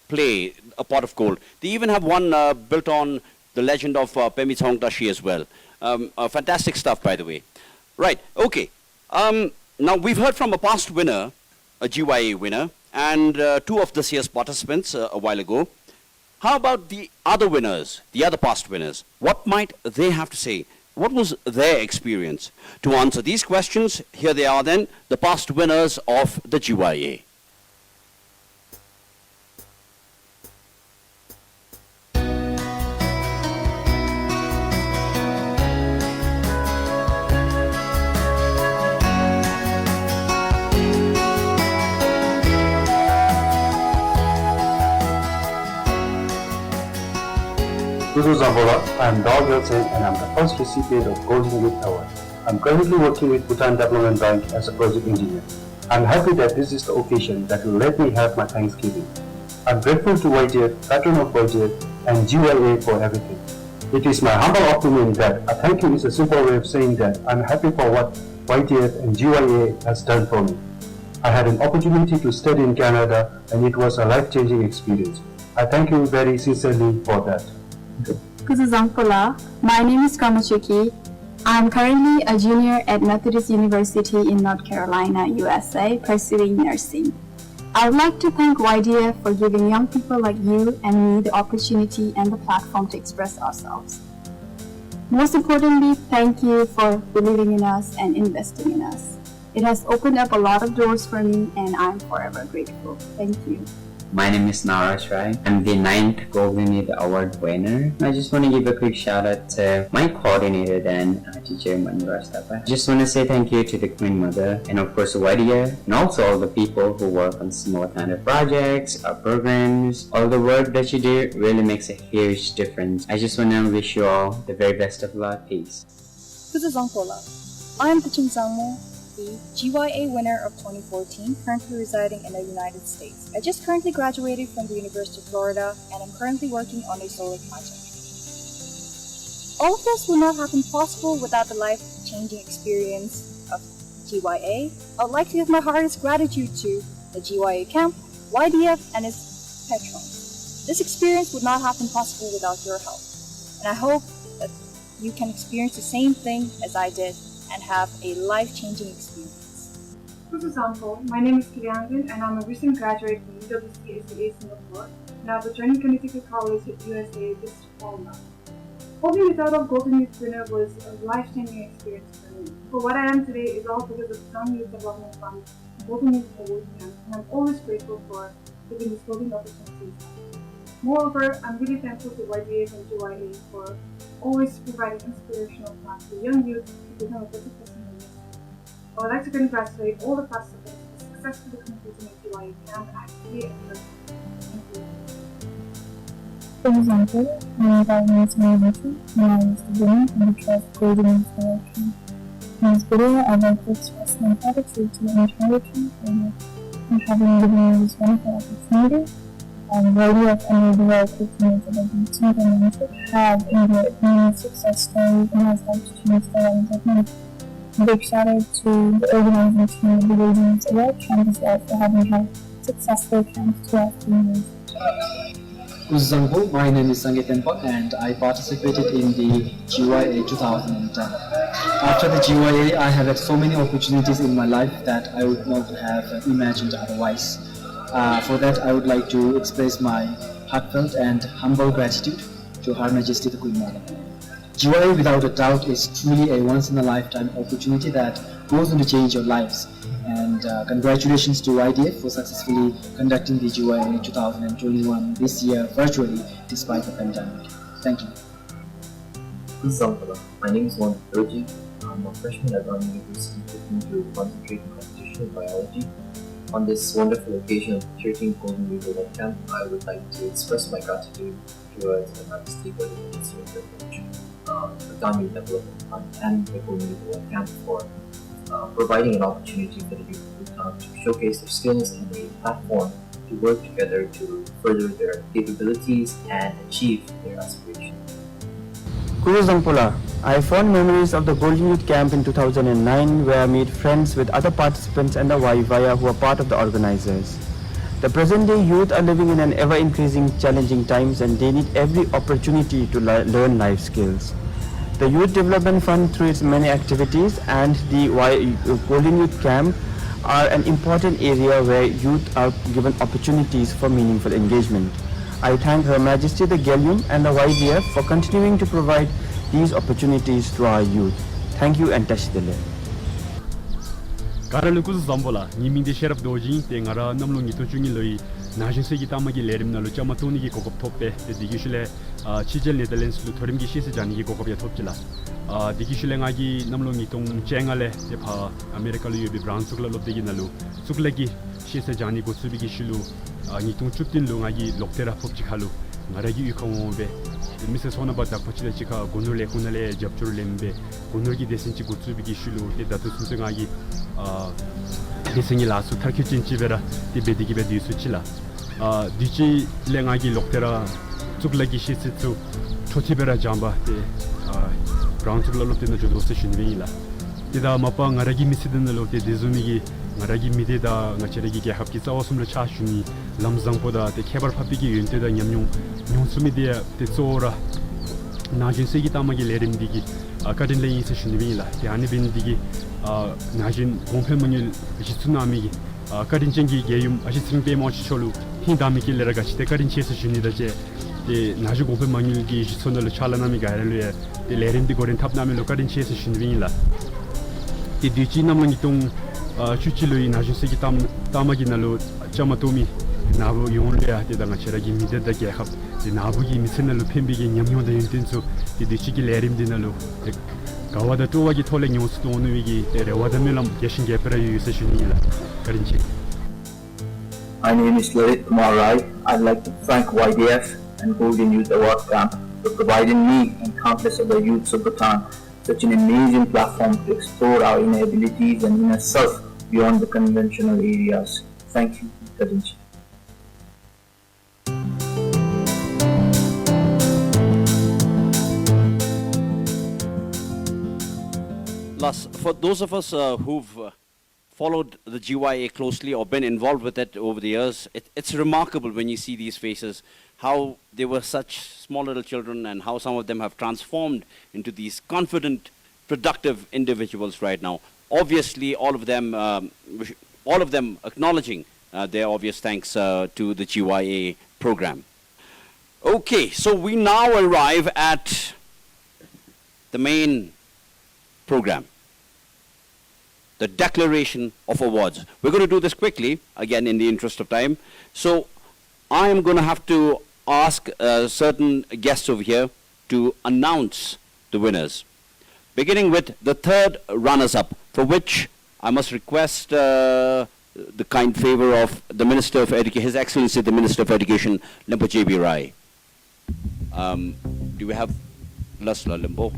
Speaker 2: play, A Pot of Gold. They even have one built on the legend of Pemi Tsongtashi as well. Fantastic stuff, by the way. Right, okay. Now, we've heard from a past winner, a GYA winner, and two of this year's participants a while ago. How about the other winners, the other past winners? What might they have to say? What was their experience? To answer these questions, here they are then, the past winners of the GYA.
Speaker 16: This is Zambola. I am Dao Gyaltseng and I am the first recipient of Golden Youth Award. I am currently working with Bhutan Development Bank as a project engineer. I am happy that this is the occasion that will let me have my Thanksgiving. I am grateful to YTF, patron of YTF, and GYA for everything. It is my humble opinion that a thank you is a simple way of saying that I am happy for what YTF and GYA has done for me. I had an opportunity to study in Canada and it was a life-changing experience. I thank you very sincerely for that.
Speaker 17: Kuzuzangpola. My name is Kamachiki. I am currently a junior at Methodist University in North Carolina, USA, pursuing nursing. I would like to thank YDF for giving young people like you and me the opportunity and the platform to express ourselves. Most importantly, thank you for believing in us and investing in us. It has opened up a lot of doors for me and I'm forever grateful. Thank you.
Speaker 18: My name is Naresh Rai. I'm the 9th Golden Youth Award winner. I just want to give a quick shout out to my coordinator and teacher Manura Stapa. I just want to say thank you to the Queen Mother and of course YDA and also all the people who work on small kind of projects, our programs. All the work that you do really makes a huge difference. I just want to wish you all the very best of luck. Peace.
Speaker 19: This is Angkola. I'm Pachin Sangmo, the GYA winner of 2014, currently residing in the United States. I just currently graduated from the University of Florida and I'm currently working on a solar project. All of this would not have been possible without the life-changing experience of GYA. I would like to give my heartiest gratitude to the GYA camp, YDF, and its patrons. This experience would not have been possible without your help, and I hope that you can experience the same thing as I did and have a life-changing experience.
Speaker 8: This is Uncle. My name is Kiliangan and I'm a recent graduate from UWC SCA Singapore and I was joining Connecticut College at USA this fall now. Holding the title of Golden Youth Winner was a life-changing experience for me. For what I am today is all because of the Young Youth Development Fund, Golden Youth Award Camp, and I'm always grateful for giving this golden opportunity. Moreover, I'm really thankful to YBA and GYA for always providing inspirational plans for young youth to become a better person in this. I would like to congratulate all the participants for successfully completing the GYA camp and I really enjoyed it. Thank you.
Speaker 20: For example, my environment is my mission when I was the winner in the Trust Golden Youth Award camp. In this video, I'd like to express my gratitude to the entire team for having given me this wonderful opportunity. YDF and the world community of the team and have enjoyed many success stories and has helped change the lives of many. Big shout out to the organizing team of the Golden Youth Award camp as well for having had successful camps throughout the years.
Speaker 11: Uzango, my name is Sangeet Tempa and I participated in the GYA 2010. After the GYA, I have had so many opportunities in my life that I would not have imagined otherwise. For that, I would like to express my heartfelt and humble gratitude to Her Majesty the Queen Mother. GYA, without a doubt, is truly a once-in-a-lifetime opportunity that goes on to change your lives. And congratulations to YDF for successfully conducting the GYA 2021 this year virtually despite the pandemic. Thank you.
Speaker 21: This is Sampala. My name is Juan Doji. I'm a freshman at Army University looking to concentrate in competition in biology. On this wonderful occasion of the 13th Golden Youth Award Camp, I would like to express my gratitude towards Her Majesty the Bhutan Youth Development Fund and the Golden Youth Award Camp for providing an opportunity for the youth of Bhutan to showcase their skills and a platform to to work together to further their capabilities and achieve their aspirations.
Speaker 11: Kuru Zangpola, I have fond memories of the Golden Youth Camp in 2009 where I made friends with other participants and the GYA who are part of the organizers. The present-day youth are living in an ever-increasing challenging times and they need every opportunity to learn life skills. The Youth Development Fund through its many activities and the Golden Youth Camp are an important area where youth are given opportunities for meaningful engagement. I thank Her Majesty the Gallium and the YDF for continuing to provide these opportunities to our youth. Thank you and Tashidele.
Speaker 1: Karalukus Zambola, Niming the Sheriff Doji, Tengara, Namlungi Tuchungi Lui, Najinsi Tamagi Lerim Naluchamatuni Kokop Tope, the Digishile, Chijel Netherlands, Lutorimgi Shisajani Kokopia Topila, Digishilangagi, Namlungi Tung Chengale, Depa, America Lubi Brown Sukla Lopiginalu, Suklegi, Shisajani Gotsubi Shilu, Nitung Chuptin Lungagi, Loktera Popchikalu, Maragi Ukombe, Mrs. Honabata Pochika, Gunule Kunale, Japtur Lembe, Gunurgi Desinchi Gotsubi Shilu, Datu Susangagi. Desengi su tarkichin chibera di bedigi bedi suchila dichi lengagi loktera tuklagi shitsu chotibera jamba de brown tukla lokte na jodo station vila dida mapa ngaragi misidin lokte dizumigi ngaragi mideda ngacheregi ge hapki sawasumra chashuni lamzang poda de kebar papigi yunte da nyamnyung nyungsumi de tsora najin segi tamagi lerimdigi akadin leyin station vila de ani bindigi najin 공패문일 지수나미기 가린쟁기 예움 아시스링베 모치초루 힌다미길레라가 시대가린 치에서 주니다제 데 나주 공패문일기 지선을 찰라나미가 알레 데 레린디 고린 탑나미로 가린 치에서 주니빌라 데 디치나문이 동 추치루이 나주세기 담마기나로 자마토미 나부 용레야 데다가 체라기 미데다게 합 데 나부기 미스날로 펜비기 냠뇨다 윤텐수 데 디치기 레림디나로 Gawada tuwagi tole nyusu tu onu wigi tere wadamilam yashin gepera yu sessionila karinchi.
Speaker 21: My name is Lalit Kumar Rai. I'd like to thank YDF and Golden Youth Award Camp for providing me and countless other youths of Bhutan such an amazing platform to explore our inner abilities and inner self beyond the conventional areas. Thank you, Karinchi.
Speaker 2: For those of us who've followed the GYA closely or been involved with it over the years, it's remarkable when you see these faces, how they were such small little children and how some of them have transformed into these confident, productive individuals right now. Obviously, all of them acknowledging their obvious thanks to the GYA program. Okay, so we now arrive at the main program, the declaration of awards. We're going to do this quickly, again in the interest of time. So I am going to have to ask certain guests over here to announce the winners, beginning with the third runners-up, for which I must request the kind favor of the Minister of Education, His Excellency the Minister of Education, Limbu J.B. Rai. Do we have Lasla Limbu?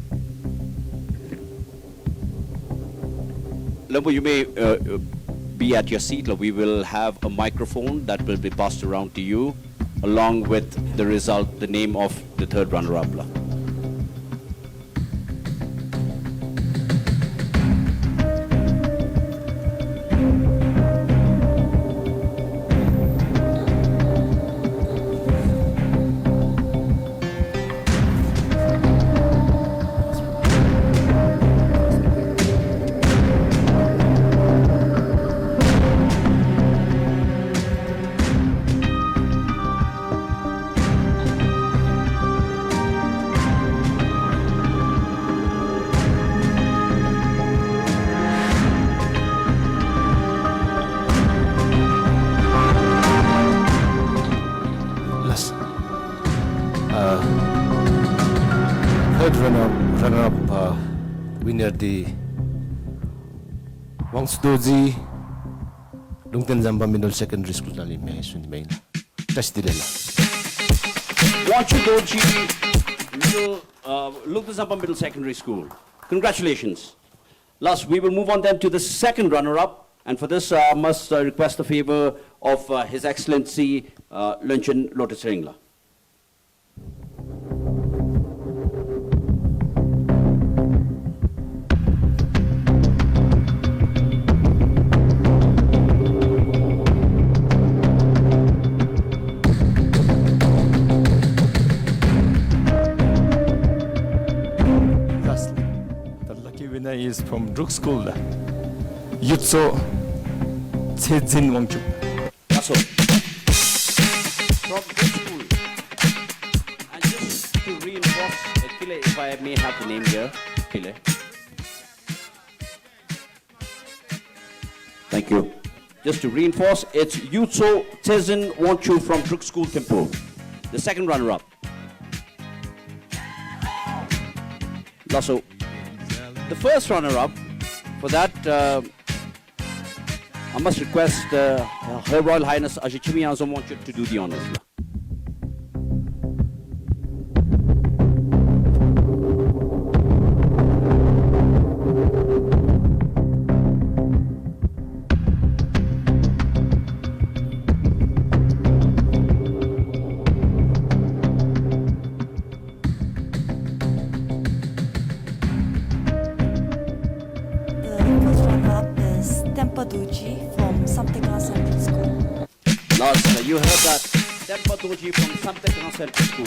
Speaker 2: Limbu, you may be at your seat. We will have a microphone that will be passed around to you, along with the result, the name of the third runner-up.
Speaker 22: runner-up winner the Wangsdoji Lungten Zamba Middle Secondary School nali may sunmain. Tas dilela.
Speaker 2: Wangsdoji Lungten Zamba Middle Secondary School. Congratulations. Last, we will move on then to the second runner-up, And for this, I must request the favor of His Excellency Luncheon Lotus Ringla.
Speaker 3: Lastly, the lucky winner is from Tendruk School. Yutso Chejin Wangchu.
Speaker 2: That's all. From this school. And just to reinforce, Kile, if I may have the name here, Kile. Thank you. Just to reinforce, it's Yutso Chejin Wangchu from Tendruk School, Thimphu, the second runner-up. Lasso. The first runner-up, for that, I must request Her Royal Highness Ajichimi Azomwanchu to do the honors.
Speaker 4: From Samtse Central School.
Speaker 2: Last, you heard that. Tempa Doji from Samtse Central School.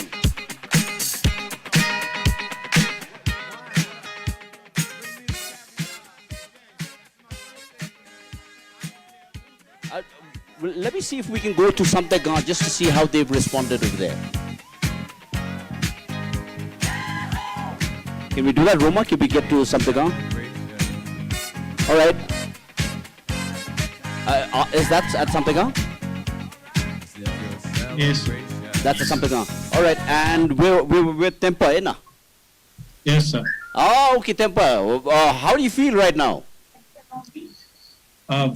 Speaker 2: Well, let me see if we can go to Samtse just to see how they've responded over there. Can we do that, Roma? Can we get to Samtse? All right. Is that at Samtse?
Speaker 23: Yes.
Speaker 2: That's at Samtse. All right, and we're with Tempa, eh?
Speaker 23: Yes, sir.
Speaker 2: Oh, okay, Tempa. How do you feel right now?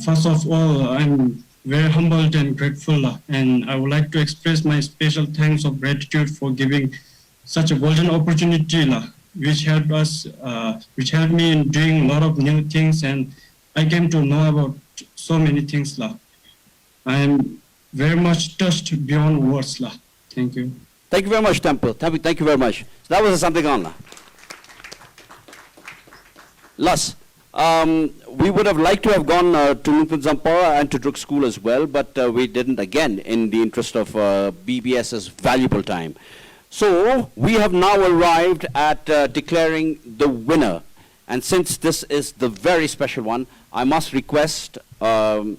Speaker 23: First of all, I'm very humbled and grateful, and I would like to express my special thanks of gratitude for giving such a golden opportunity, which helped us, which helped me in doing a lot of new things, and I came to know about so many things. I am very much touched beyond words. Thank you.
Speaker 2: Thank you very much, Temple. Thank you very much. So that was something on. Las, we would have liked to have gone to Lumpur Zampara and to Tendruk School as well, but we didn't, again, in the interest of BBS's valuable time. So we have now arrived at declaring the winner. And since this is the very special one, I must request the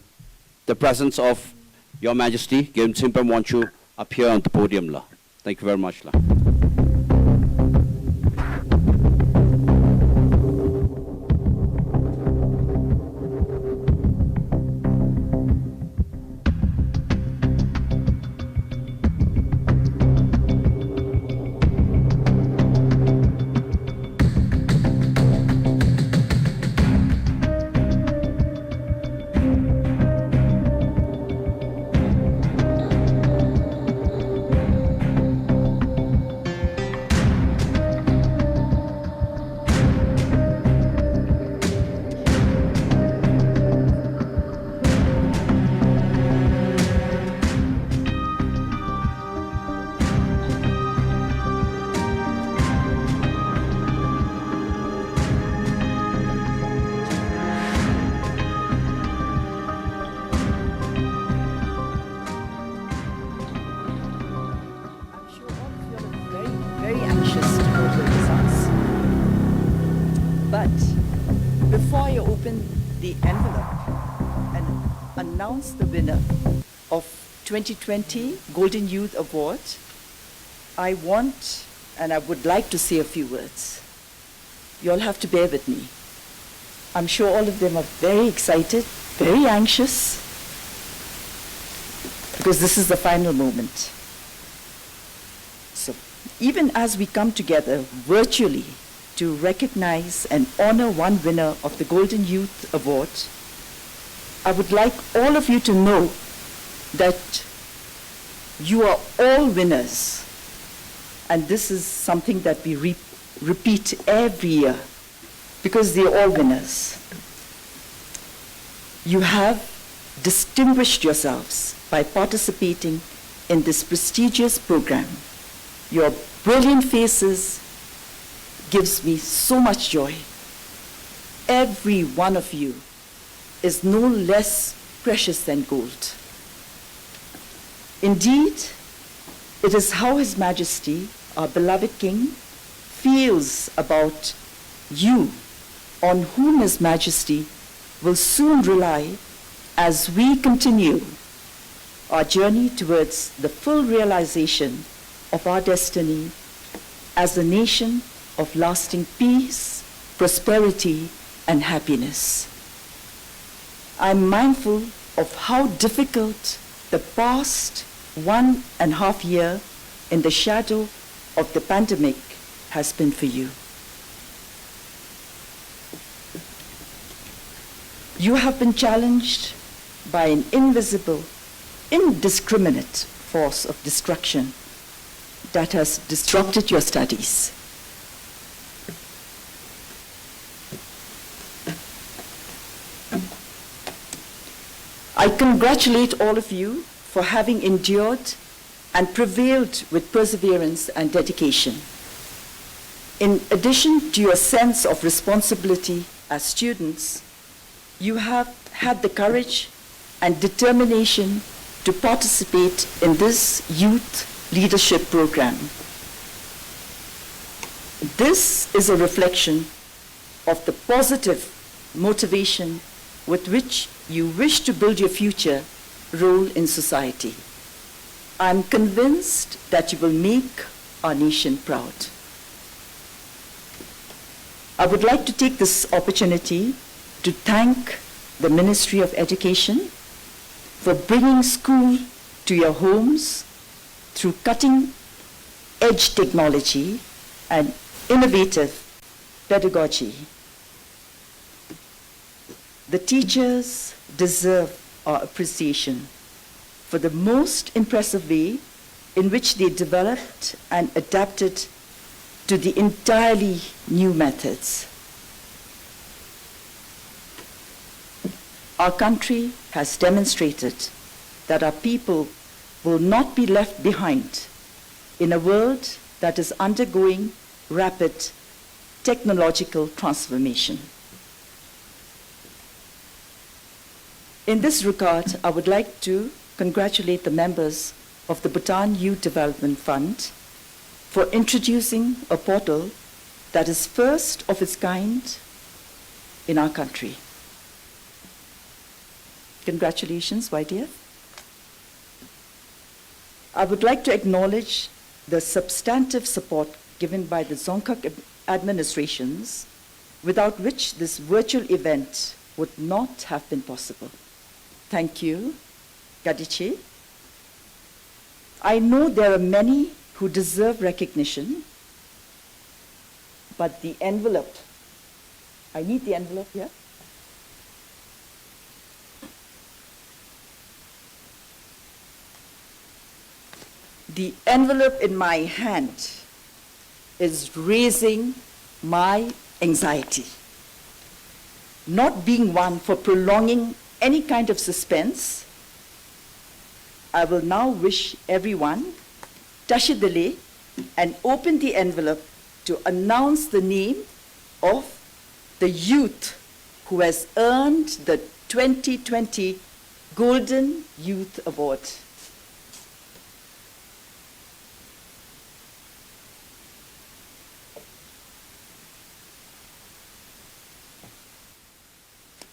Speaker 2: presence of Your Majesty, Gem Simpam Wanchu, up here on the podium. Thank you very much.
Speaker 4: Very anxious to know the results. But before I open the envelope and announce the winner of 2020 Golden Youth Award, I want and I would like to say a few words. You all have to bear with me. I'm sure all of them are very excited, very anxious, because this is the final moment. So even as we come together virtually to recognize and honor one winner of the Golden Youth Award, I would like all of you to know that you are all winners. And this is something that we repeat every year, because they're all winners. You have distinguished yourselves by participating in this prestigious program. Your brilliant faces gives me so much joy. Every one of you is no less precious than gold. Indeed, it is how His Majesty, our beloved King, feels about you, on whom His Majesty will soon rely as we continue our journey towards the full realization of our destiny as a nation of lasting peace, prosperity, and happiness. I'm mindful of how difficult the past 1.5 years in the shadow of the pandemic has been for you. You have been challenged by an invisible, indiscriminate force of destruction that has disrupted your studies. I congratulate all of you for having endured and prevailed with perseverance and dedication. In addition to your sense of responsibility as students, you have had the courage and determination to participate in this youth leadership program. This is a reflection of the positive motivation with which you wish to build your future role in society. I'm convinced that you will make our nation proud. I would like to take this opportunity to thank the Ministry of Education for bringing school to your homes through cutting-edge technology and innovative pedagogy. The teachers deserve our appreciation for the most impressive way in which they developed and adapted to the entirely new methods. Our country has demonstrated that our people will not be left behind in a world that is undergoing rapid technological transformation. In this regard, I would like to congratulate the members of the Bhutan Youth Development Fund for introducing a portal that is first of its kind in our country. Congratulations, YDF. I would like to acknowledge the substantive support given by the Dzongkhag administrations, without which this virtual event would not have been possible. Thank you, Gadiche. I know there are many who deserve recognition, but the envelope, I need the envelope here. The envelope in my hand is raising my anxiety. Not being one for prolonging any kind of suspense, I will now wish everyone Tashidale and open the envelope to announce the name of the youth who has earned the 2020 Golden Youth Award.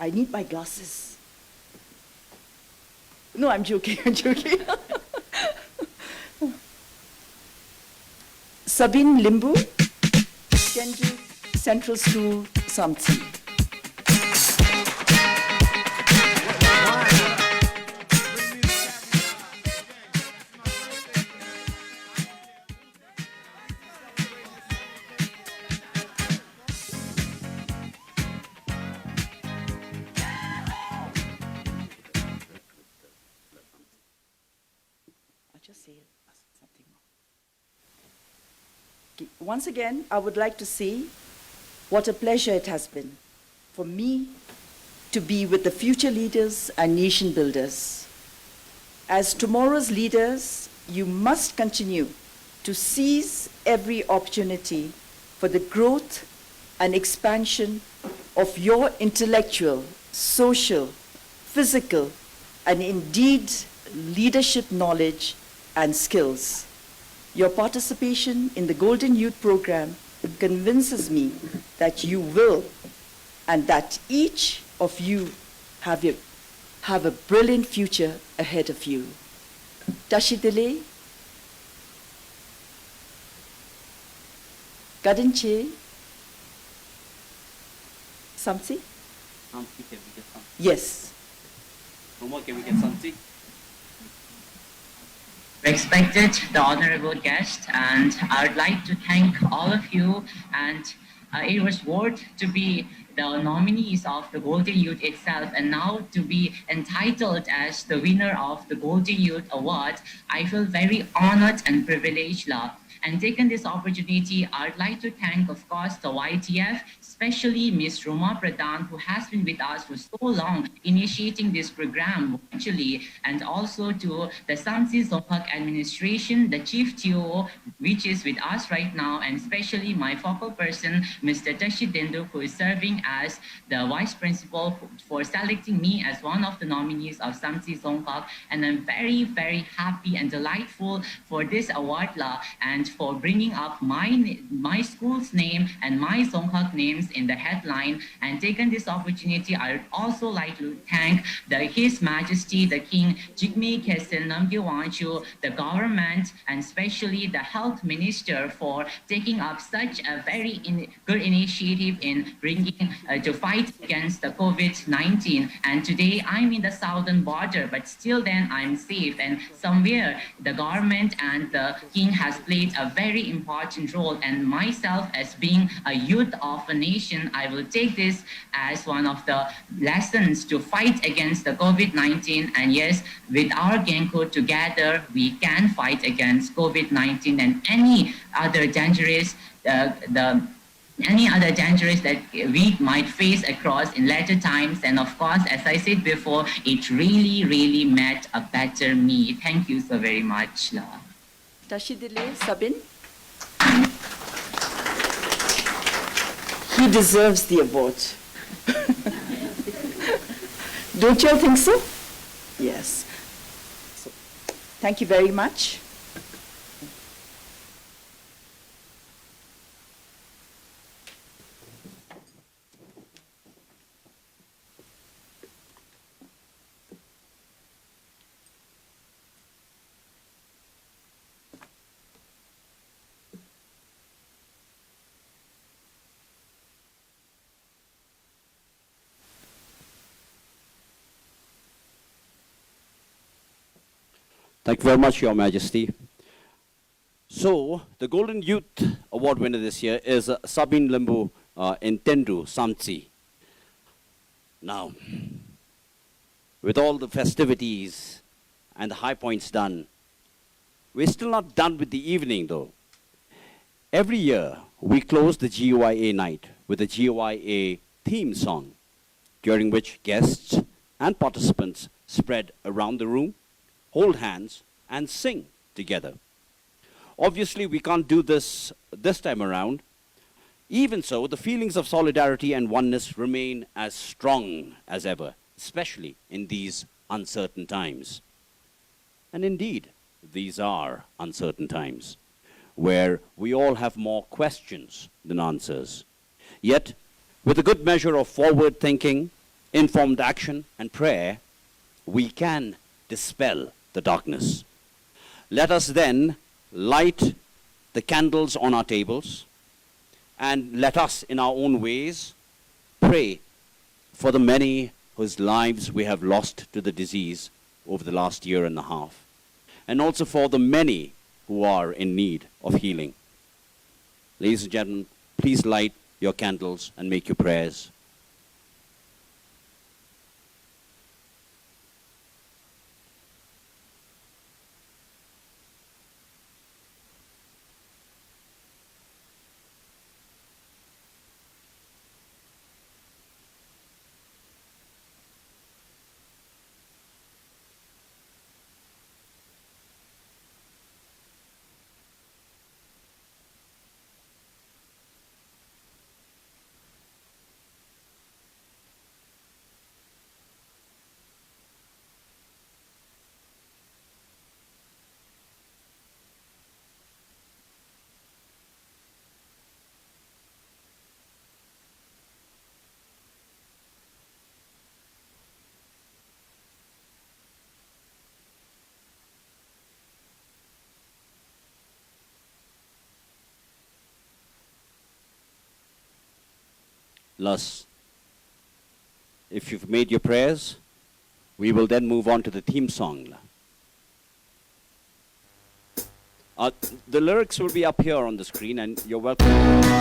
Speaker 4: I need my glasses. No, I'm joking, I'm joking. Sabin Limbu, Tendruk Central School, Samtse. Just say something more. Okay. Once again, I would like to say what a pleasure it has been for me to be with the future leaders and nation builders. As tomorrow's leaders, you must continue to seize every opportunity for the growth and expansion of your intellectual, social, physical, and indeed leadership knowledge and skills. Your participation in the Golden Youth Program convinces me that you will, and that each of you have a brilliant future ahead of you. Tashidele, Gadinche, Samtse? Yes.
Speaker 12: Can we get Samtse?
Speaker 5: Respected the honorable guest, and I would like to thank all of you, and it was worth to be the nominees of the Golden Youth itself, and now to be entitled as the winner of the Golden Youth Award. I feel very honored and privileged, and taking this opportunity, I'd like to thank, of course, the YTF, especially Ms. Roma Pradhan, who has been with us for so long, initiating this program actually, and also to the Samtse Zonghak administration, the Chief TO, which is with us right now, and especially my focal person, Mr. Tendruk, who is serving as the Vice Principal for selecting me as one of the nominees of Samtse Zonghak. And I'm very, very happy and delightful for this award, and for bringing up my school's name and my Zonghak names in the headline. And taking this opportunity, I would also like to thank His Majesty the King Jigme Kesen Namgye Wangchu, the government, and especially the Health Minister for taking up such a very good initiative in bringing to fight against the COVID-19. And today I'm in the southern border, but still then I'm safe. And somewhere the government and the King has played a very important role. And myself, as being a youth of a nation, I will take this as one of the lessons to fight against the COVID-19. And yes, with our Genko together, we can fight against COVID-19 and any other dangerous that we might face across in later times. And of course, as I said before, it really, really met a better me. Thank you so very much.
Speaker 4: Tashidele Sabin. He deserves the award. Don't you all think so? Yes. So, thank you very much.
Speaker 2: Thank you very much, Your Majesty. So, the Golden Youth Award winner this year is Sabin Limbu in Tendruk, Samtse. Now, with all the festivities and the high points done, we're still not done with the evening, though. Every year, we close the GYA night with a GYA theme song, during which guests and participants spread around the room, hold hands, and sing together. Obviously, we can't do this time around. Even so, the feelings of solidarity and oneness remain as strong as ever, especially in these uncertain times. And indeed, these are uncertain times, where we all have more questions than answers. Yet, with a good measure of forward thinking, informed action, and prayer, we can dispel the darkness. Let us then light the candles on our tables, and let us, in our own ways, pray for the many whose lives we have lost to the disease over the last year and a half, and also for the many who are in need of healing. Ladies and gentlemen, please light your candles and make your prayers. Lus. If you've made your prayers, we will then move on to the theme song. The lyrics will be up here on the screen, and you're welcome to sing.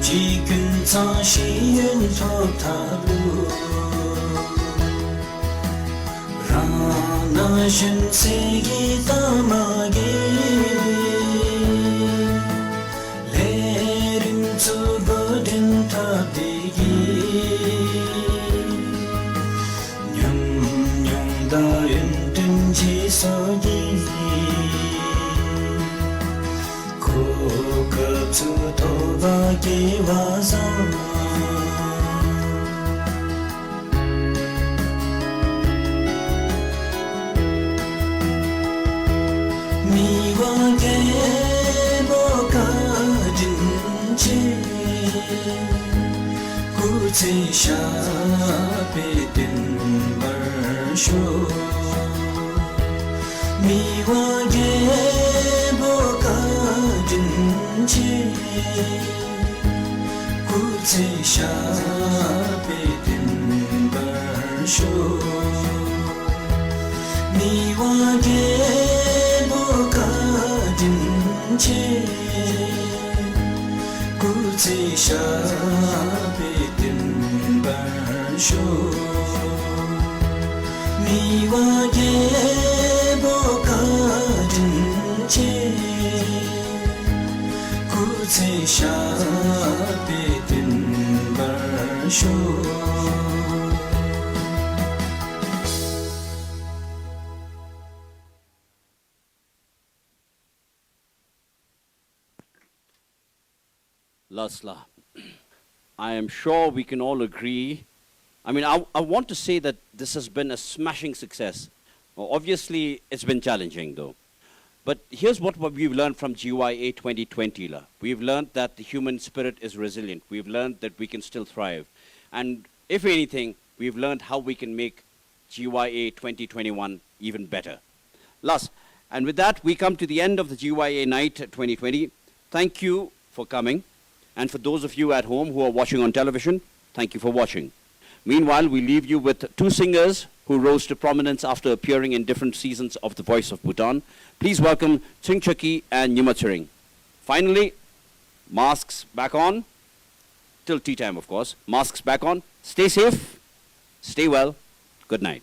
Speaker 6: 지근 자시엔 토타루 라나신 세기 담아게 레림 주거든 타되기 냠냠다엔 든지서기 도박이 와서 미와 개보가진 채 구체샤베 된 벌쇼 미와 개보가진 채 구체샤베 된 벌쇼 미와 개보가진 채 구체샤베 된 벌쇼 미와 개보가진 채 구체샤베 된 벌쇼
Speaker 2: Lasla, I am sure we can all agree. I mean, I want to say that this has been a smashing success. Well, obviously, it's been challenging, though. But here's what we've learned from GYA 2020. We've learned that the human spirit is resilient. We've learned that we can still thrive. And if anything, we've learned how we can make GYA 2021 even better. Las, and with that, we come to the end of the GYA Night 2020. Thank you for coming. And for those of you at home who are watching on television, thank you for watching. Meanwhile, we leave you with two singers who rose to prominence after appearing in different seasons of The Voice of Bhutan. Please welcome Chingchaki and Nyumachiring. Finally, masks back on, till tea time, of course. Masks back on. Stay safe, stay well. Good night.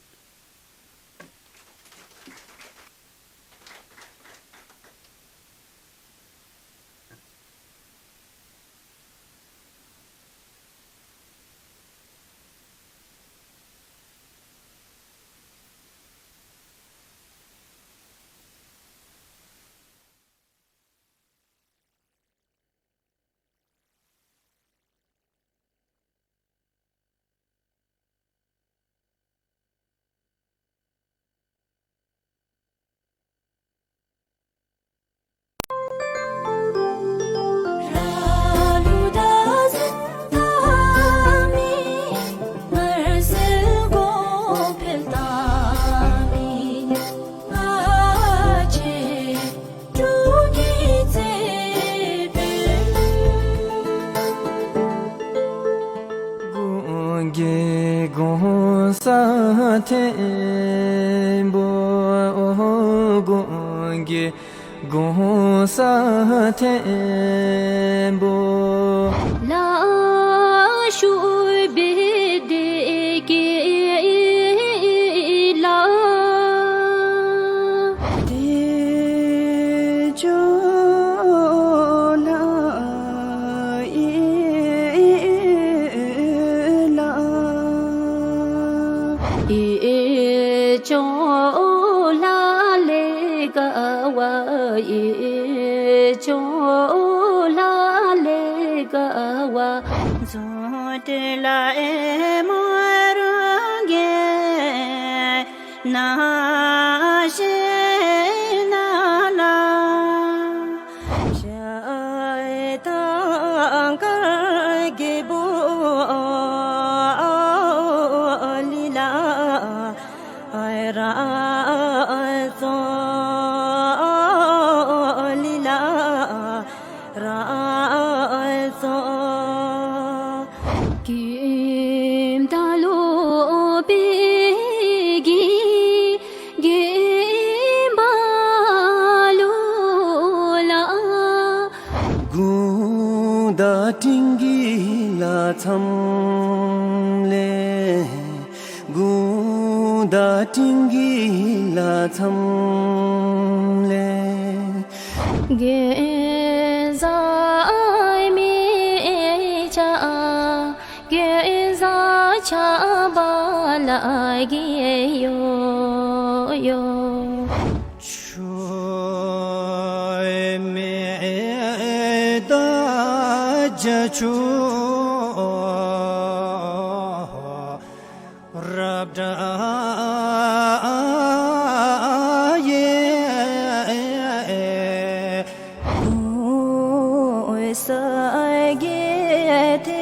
Speaker 6: Tingi
Speaker 7: la tham le gunda tingi la tham le
Speaker 9: ge za mi cha ge za cha ba la ge yo yo
Speaker 7: Jachu Rabda
Speaker 9: Sa ge